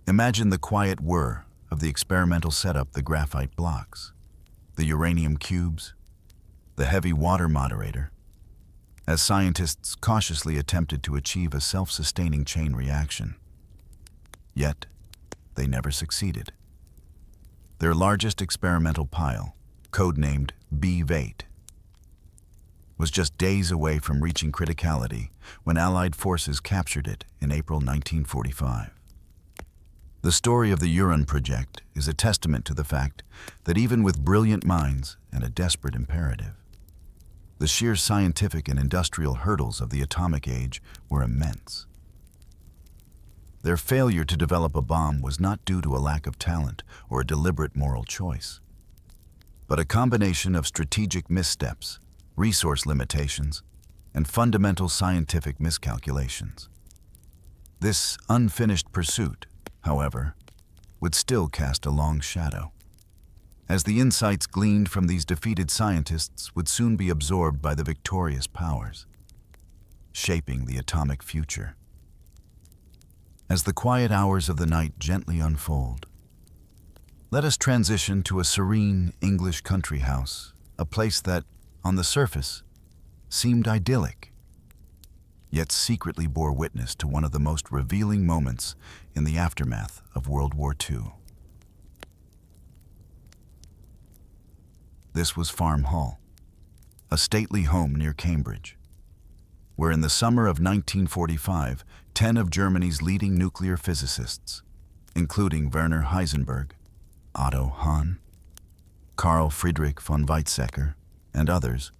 Imagine the quiet whir of the experimental setup: the graphite blocks, the uranium cubes, the heavy water moderator, as scientists cautiously attempted to achieve a self-sustaining chain reaction. Yet, they never succeeded. Their largest experimental pile, codenamed B-Vate, was just days away from reaching criticality when Allied forces captured it in April 1945. The story of the Urine project is a testament to the fact that even with brilliant minds and a desperate imperative, the sheer scientific and industrial hurdles of the atomic age were immense. Their failure to develop a bomb was not due to a lack of talent or a deliberate moral choice, but a combination of strategic missteps, resource limitations, and fundamental scientific miscalculations. This unfinished pursuit, however, would still cast a long shadow, as the insights gleaned from these defeated scientists would soon be absorbed by the victorious powers, shaping the atomic future. As the quiet hours of the night gently unfold, let us transition to a serene English country house, a place that, on the surface, seemed idyllic, yet secretly bore witness to one of the most revealing moments in the aftermath of World War II. This was Farm Hall, a stately home near Cambridge, where in the summer of 1945, 10 of Germany's leading nuclear physicists, including Werner Heisenberg, Otto Hahn, Carl Friedrich von Weizsäcker, and others,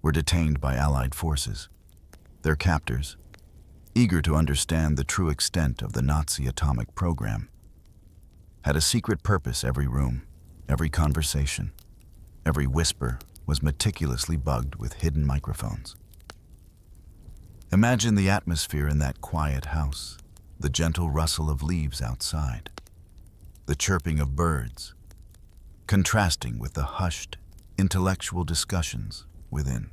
were detained by Allied forces. Their captors, eager to understand the true extent of the Nazi atomic program, had a secret purpose. Every room, every conversation, every whisper was meticulously bugged with hidden microphones. Imagine the atmosphere in that quiet house, the gentle rustle of leaves outside, the chirping of birds, contrasting with the hushed, intellectual discussions within.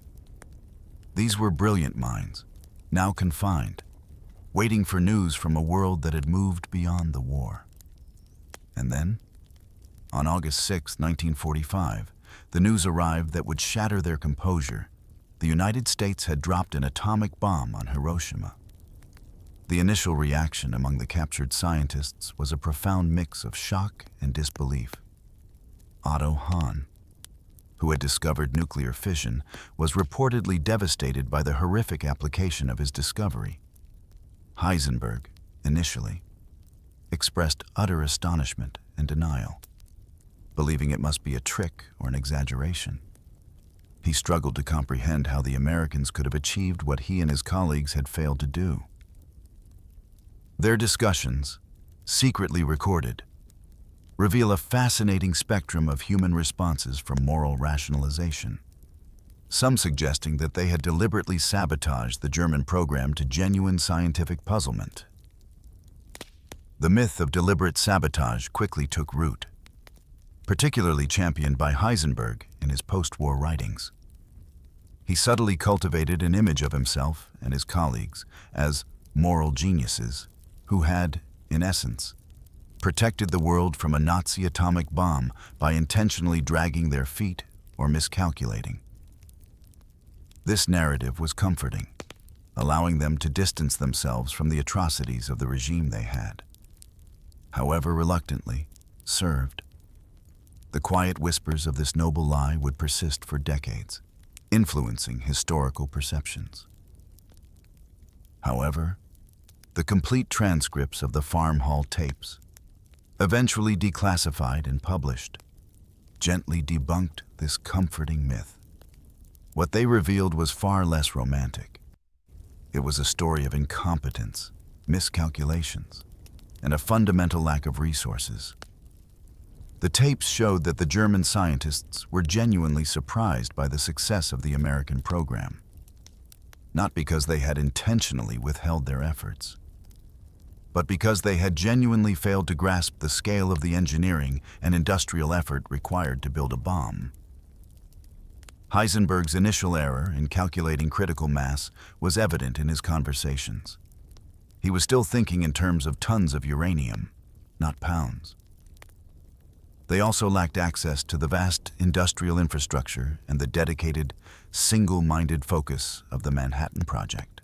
These were brilliant minds, now confined, waiting for news from a world that had moved beyond the war. And then, on August 6, 1945, the news arrived that would shatter their composure. The United States had dropped an atomic bomb on Hiroshima. The initial reaction among the captured scientists was a profound mix of shock and disbelief. Otto Hahn, who had discovered nuclear fission, was reportedly devastated by the horrific application of his discovery. Heisenberg, initially, expressed utter astonishment and denial, believing it must be a trick or an exaggeration. He struggled to comprehend how the Americans could have achieved what he and his colleagues had failed to do. Their discussions, secretly recorded, reveal a fascinating spectrum of human responses from moral rationalization, some suggesting that they had deliberately sabotaged the German program to genuine scientific puzzlement. The myth of deliberate sabotage quickly took root, particularly championed by Heisenberg in his post-war writings. He subtly cultivated an image of himself and his colleagues as moral geniuses who had, in essence, protected the world from a Nazi atomic bomb by intentionally dragging their feet or miscalculating. This narrative was comforting, allowing them to distance themselves from the atrocities of the regime they had, however reluctantly, served. The quiet whispers of this noble lie would persist for decades, influencing historical perceptions. However, the complete transcripts of the farm hall tapes, eventually declassified and published, gently debunked this comforting myth. What they revealed was far less romantic. It was a story of incompetence, miscalculations, and a fundamental lack of resources. The tapes showed that the German scientists were genuinely surprised by the success of the American program, not because they had intentionally withheld their efforts, but because they had genuinely failed to grasp the scale of the engineering and industrial effort required to build a bomb. Heisenberg's initial error in calculating critical mass was evident in his conversations. He was still thinking in terms of tons of uranium, not pounds. They also lacked access to the vast industrial infrastructure and the dedicated, single-minded focus of the Manhattan Project.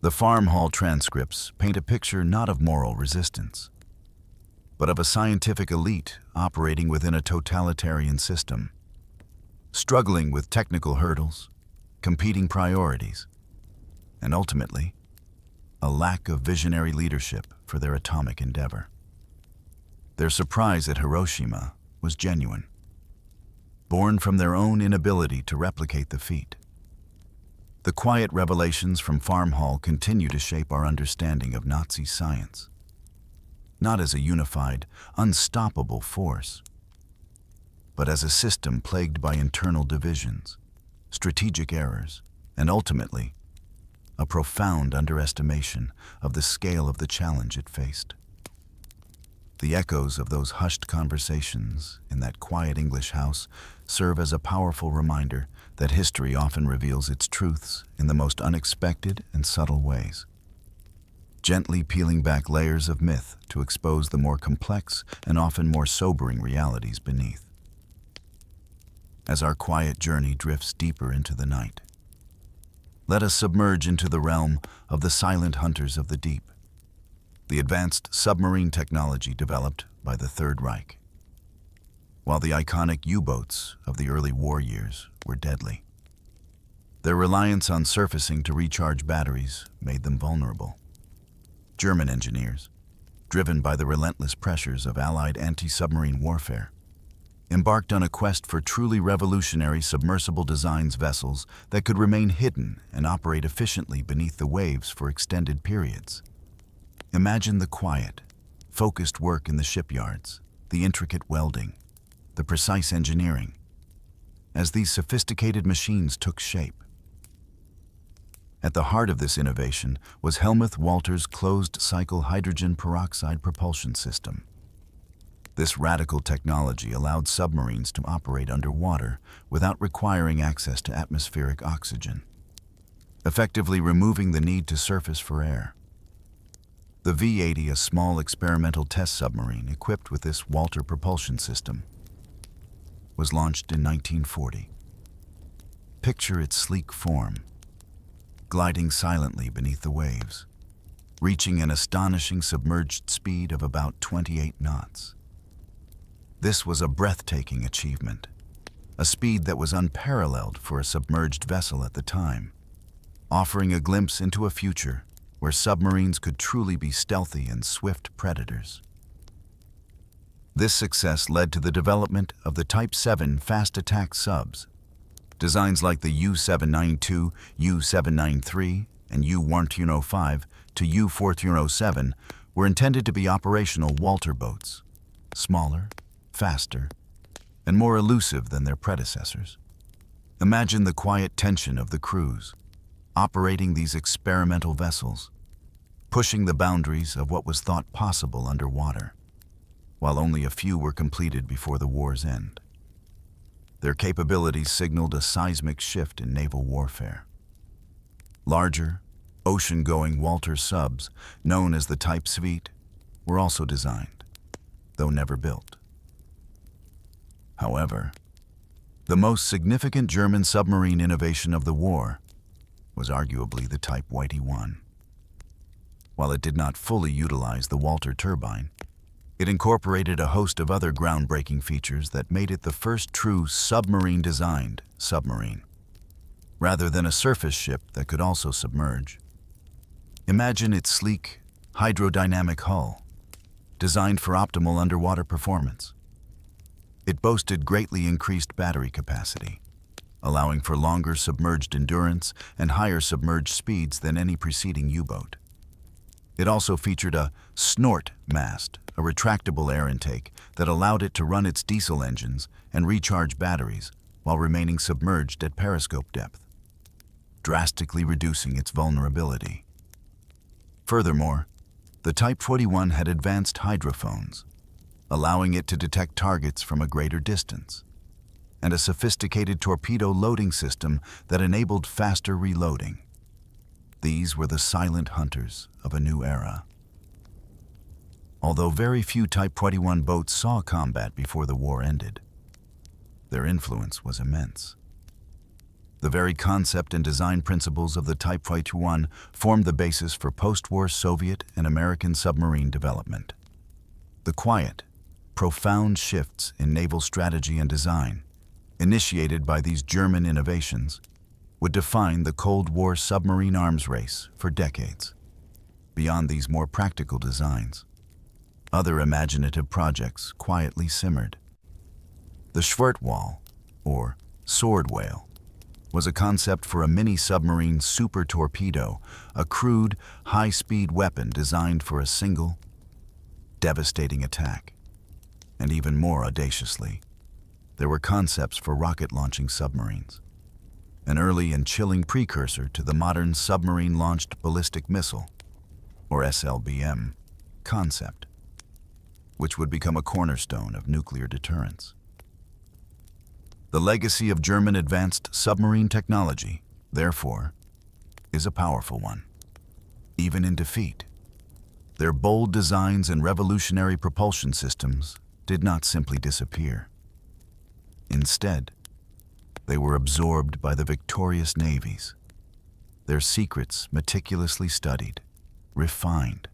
The farm hall transcripts paint a picture not of moral resistance, but of a scientific elite operating within a totalitarian system, struggling with technical hurdles, competing priorities, and ultimately, a lack of visionary leadership for their atomic endeavor. Their surprise at Hiroshima was genuine, born from their own inability to replicate the feat. The quiet revelations from Farm Hall continue to shape our understanding of Nazi science, not as a unified, unstoppable force, but as a system plagued by internal divisions, strategic errors, and ultimately, a profound underestimation of the scale of the challenge it faced. The echoes of those hushed conversations in that quiet English house serve as a powerful reminder that history often reveals its truths in the most unexpected and subtle ways, gently peeling back layers of myth to expose the more complex and often more sobering realities beneath. As our quiet journey drifts deeper into the night, let us submerge into the realm of the silent hunters of the deep, the advanced submarine technology developed by the Third Reich, while the iconic U-boats of the early war years were deadly. Their reliance on surfacing to recharge batteries made them vulnerable. German engineers, driven by the relentless pressures of Allied anti-submarine warfare, embarked on a quest for truly revolutionary submersible designs vessels that could remain hidden and operate efficiently beneath the waves for extended periods. Imagine the quiet, focused work in the shipyards, the intricate welding, the precise engineering, as these sophisticated machines took shape. At the heart of this innovation was Helmuth Walter's closed-cycle hydrogen peroxide propulsion system. This radical technology allowed submarines to operate underwater without requiring access to atmospheric oxygen, effectively removing the need to surface for air. The V-80, a small experimental test submarine equipped with this Walter propulsion system, was launched in 1940. Picture its sleek form, gliding silently beneath the waves, reaching an astonishing submerged speed of about 28 knots. This was a breathtaking achievement, a speed that was unparalleled for a submerged vessel at the time, offering a glimpse into a future where submarines could truly be stealthy and swift predators. This success led to the development of the Type 7 fast attack subs. Designs like the U-792, U-793, and U-1405 to U-1407 were intended to be operational Walter boats, smaller, faster, and more elusive than their predecessors. Imagine the quiet tension of the crews, operating these experimental vessels, pushing the boundaries of what was thought possible underwater, while only a few were completed before the war's end. Their capabilities signaled a seismic shift in naval warfare. Larger, ocean-going Walter subs, known as the Type Sveit, were also designed, though never built. However, the most significant German submarine innovation of the war was arguably the Type Whitey 1. While it did not fully utilize the Walter turbine, It incorporated a host of other groundbreaking features that made it the first true submarine-designed submarine, rather than a surface ship that could also submerge. Imagine its sleek, hydrodynamic hull, designed for optimal underwater performance. It boasted greatly increased battery capacity, allowing for longer submerged endurance and higher submerged speeds than any preceding U-boat. It also featured a snort mast, a retractable air intake that allowed it to run its diesel engines and recharge batteries while remaining submerged at periscope depth, drastically reducing its vulnerability. Furthermore, the Type 41 had advanced hydrophones, allowing it to detect targets from a greater distance, and a sophisticated torpedo loading system that enabled faster reloading. These were the silent hunters of a new era. Although very few Type 21 boats saw combat before the war ended, their influence was immense. The very concept and design principles of the Type 21 formed the basis for post-war Soviet and American submarine development. The quiet, profound shifts in naval strategy and design, initiated by these German innovations, would define the Cold War submarine arms race for decades. Beyond these more practical designs, other imaginative projects quietly simmered. The Schwertwall, or sword whale, was a concept for a mini-submarine super torpedo, a crude, high-speed weapon designed for a single, devastating attack. And even more audaciously, there were concepts for rocket-launching submarines, an early and chilling precursor to the modern submarine-launched ballistic missile, or SLBM, concept, which would become a cornerstone of nuclear deterrence. The legacy of German advanced submarine technology, therefore, is a powerful one. Even in defeat, their bold designs and revolutionary propulsion systems did not simply disappear. Instead, they were absorbed by the victorious navies, their secrets meticulously studied, refined,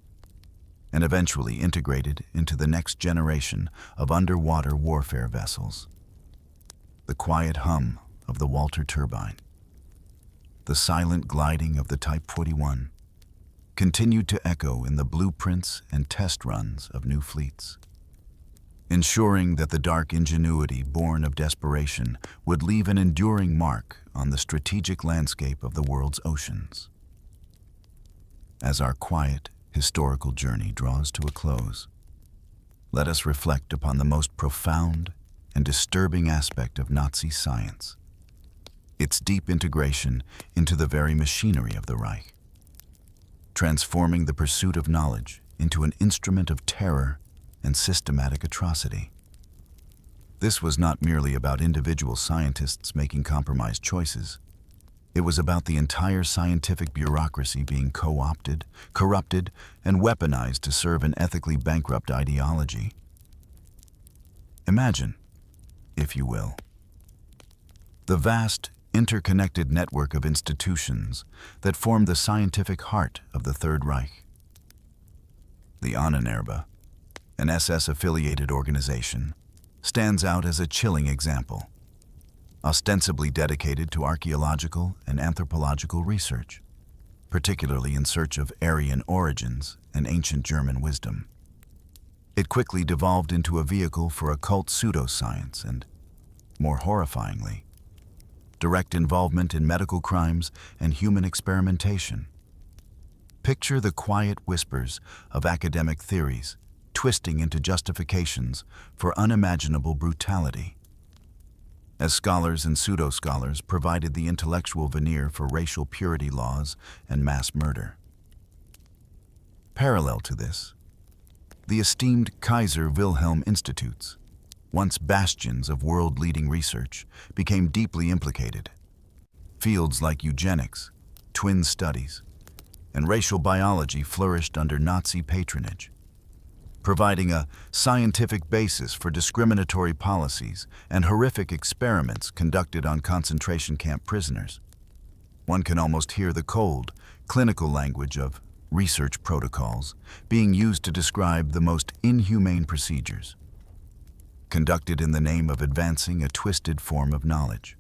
and eventually integrated into the next generation of underwater warfare vessels. The quiet hum of the Walter turbine, the silent gliding of the Type 41, continued to echo in the blueprints and test runs of new fleets, ensuring that the dark ingenuity born of desperation would leave an enduring mark on the strategic landscape of the world's oceans. As our quiet, historical journey draws to a close, let us reflect upon the most profound and disturbing aspect of Nazi science, its deep integration into the very machinery of the Reich, transforming the pursuit of knowledge into an instrument of terror and systematic atrocity. This was not merely about individual scientists making compromised choices. It was about the entire scientific bureaucracy being co-opted, corrupted, and weaponized to serve an ethically bankrupt ideology. Imagine, if you will, the vast, interconnected network of institutions that form the scientific heart of the Third Reich. The Ahnenerbe, an SS-affiliated organization, stands out as a chilling example, ostensibly dedicated to archaeological and anthropological research, particularly in search of Aryan origins and ancient German wisdom. It quickly devolved into a vehicle for occult pseudoscience and, more horrifyingly, direct involvement in medical crimes and human experimentation. Picture the quiet whispers of academic theories twisting into justifications for unimaginable brutality, as scholars and pseudo-scholars provided the intellectual veneer for racial purity laws and mass murder. Parallel to this, the esteemed Kaiser Wilhelm Institutes, once bastions of world-leading research, became deeply implicated. Fields like eugenics, twin studies, and racial biology flourished under Nazi patronage, providing a scientific basis for discriminatory policies and horrific experiments conducted on concentration camp prisoners. One can almost hear the cold, clinical language of research protocols being used to describe the most inhumane procedures, conducted in the name of advancing a twisted form of knowledge.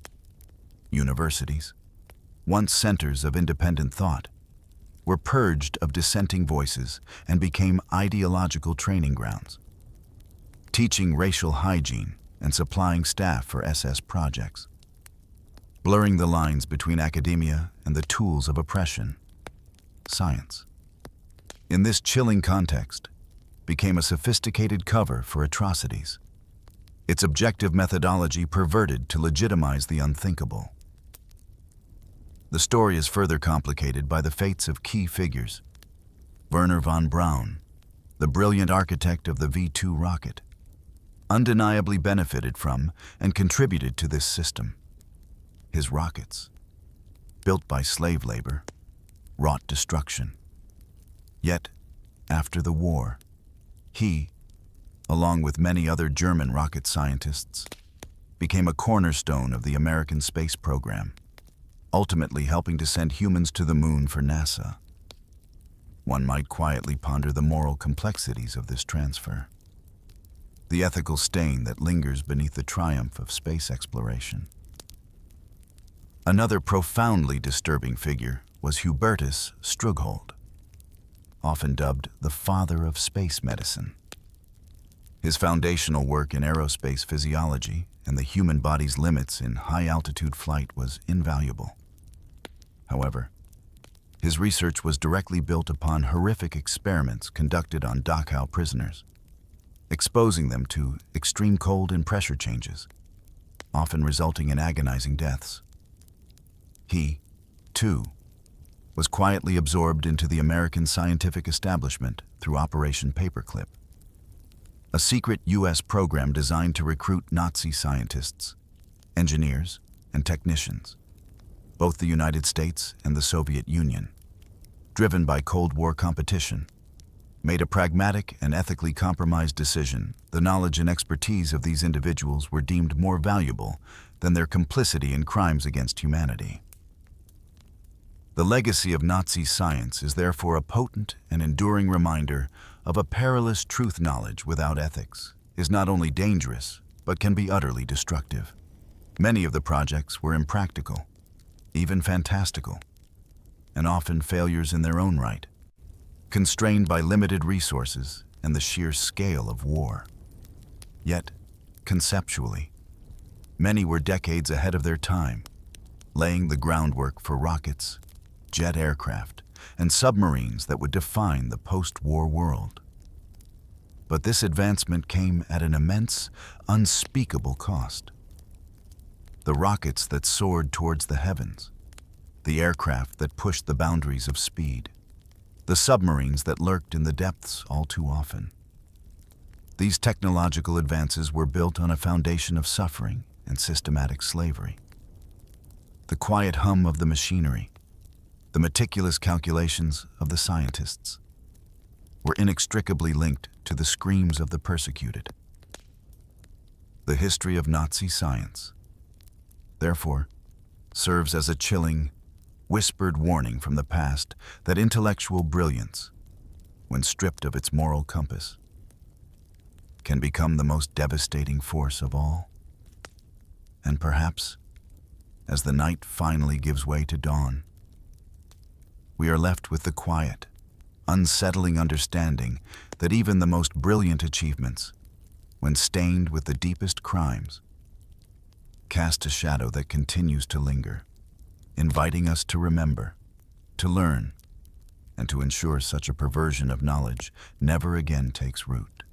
Universities, once centers of independent thought, were purged of dissenting voices and became ideological training grounds, teaching racial hygiene and supplying staff for SS projects, blurring the lines between academia and the tools of oppression, science. In this chilling context, became a sophisticated cover for atrocities, its objective methodology perverted to legitimize the unthinkable. The story is further complicated by the fates of key figures. Wernher von Braun, the brilliant architect of the V-2 rocket, undeniably benefited from and contributed to this system. His rockets, built by slave labor, wrought destruction. Yet, after the war, he, along with many other German rocket scientists, became a cornerstone of the American space program, ultimately helping to send humans to the moon for NASA. One might quietly ponder the moral complexities of this transfer, the ethical stain that lingers beneath the triumph of space exploration. Another profoundly disturbing figure was Hubertus Strughold, often dubbed the father of space medicine. His foundational work in aerospace physiology and the human body's limits in high-altitude flight was invaluable. However, his research was directly built upon horrific experiments conducted on Dachau prisoners, exposing them to extreme cold and pressure changes, often resulting in agonizing deaths. He, too, was quietly absorbed into the American scientific establishment through Operation Paperclip, a secret U.S. program designed to recruit Nazi scientists, engineers, and technicians, both the United States and the Soviet Union, driven by Cold War competition, made a pragmatic and ethically compromised decision. The knowledge and expertise of these individuals were deemed more valuable than their complicity in crimes against humanity. The legacy of Nazi science is therefore a potent and enduring reminder of a perilous truth. Knowledge without ethics is not only dangerous, but can be utterly destructive. Many of the projects were impractical, even fantastical, and often failures in their own right, constrained by limited resources and the sheer scale of war. Yet, conceptually, many were decades ahead of their time, laying the groundwork for rockets, jet aircraft, and submarines that would define the post-war world. But this advancement came at an immense, unspeakable cost. The rockets that soared towards the heavens, the aircraft that pushed the boundaries of speed, the submarines that lurked in the depths all too often. These technological advances were built on a foundation of suffering and systematic slavery. The quiet hum of the machinery, the meticulous calculations of the scientists, were inextricably linked to the screams of the persecuted. The history of Nazi science, therefore, serves as a chilling, whispered warning from the past that intellectual brilliance, when stripped of its moral compass, can become the most devastating force of all. And perhaps, as the night finally gives way to dawn, we are left with the quiet, unsettling understanding that even the most brilliant achievements, when stained with the deepest crimes, cast a shadow that continues to linger, inviting us to remember, to learn, and to ensure such a perversion of knowledge never again takes root.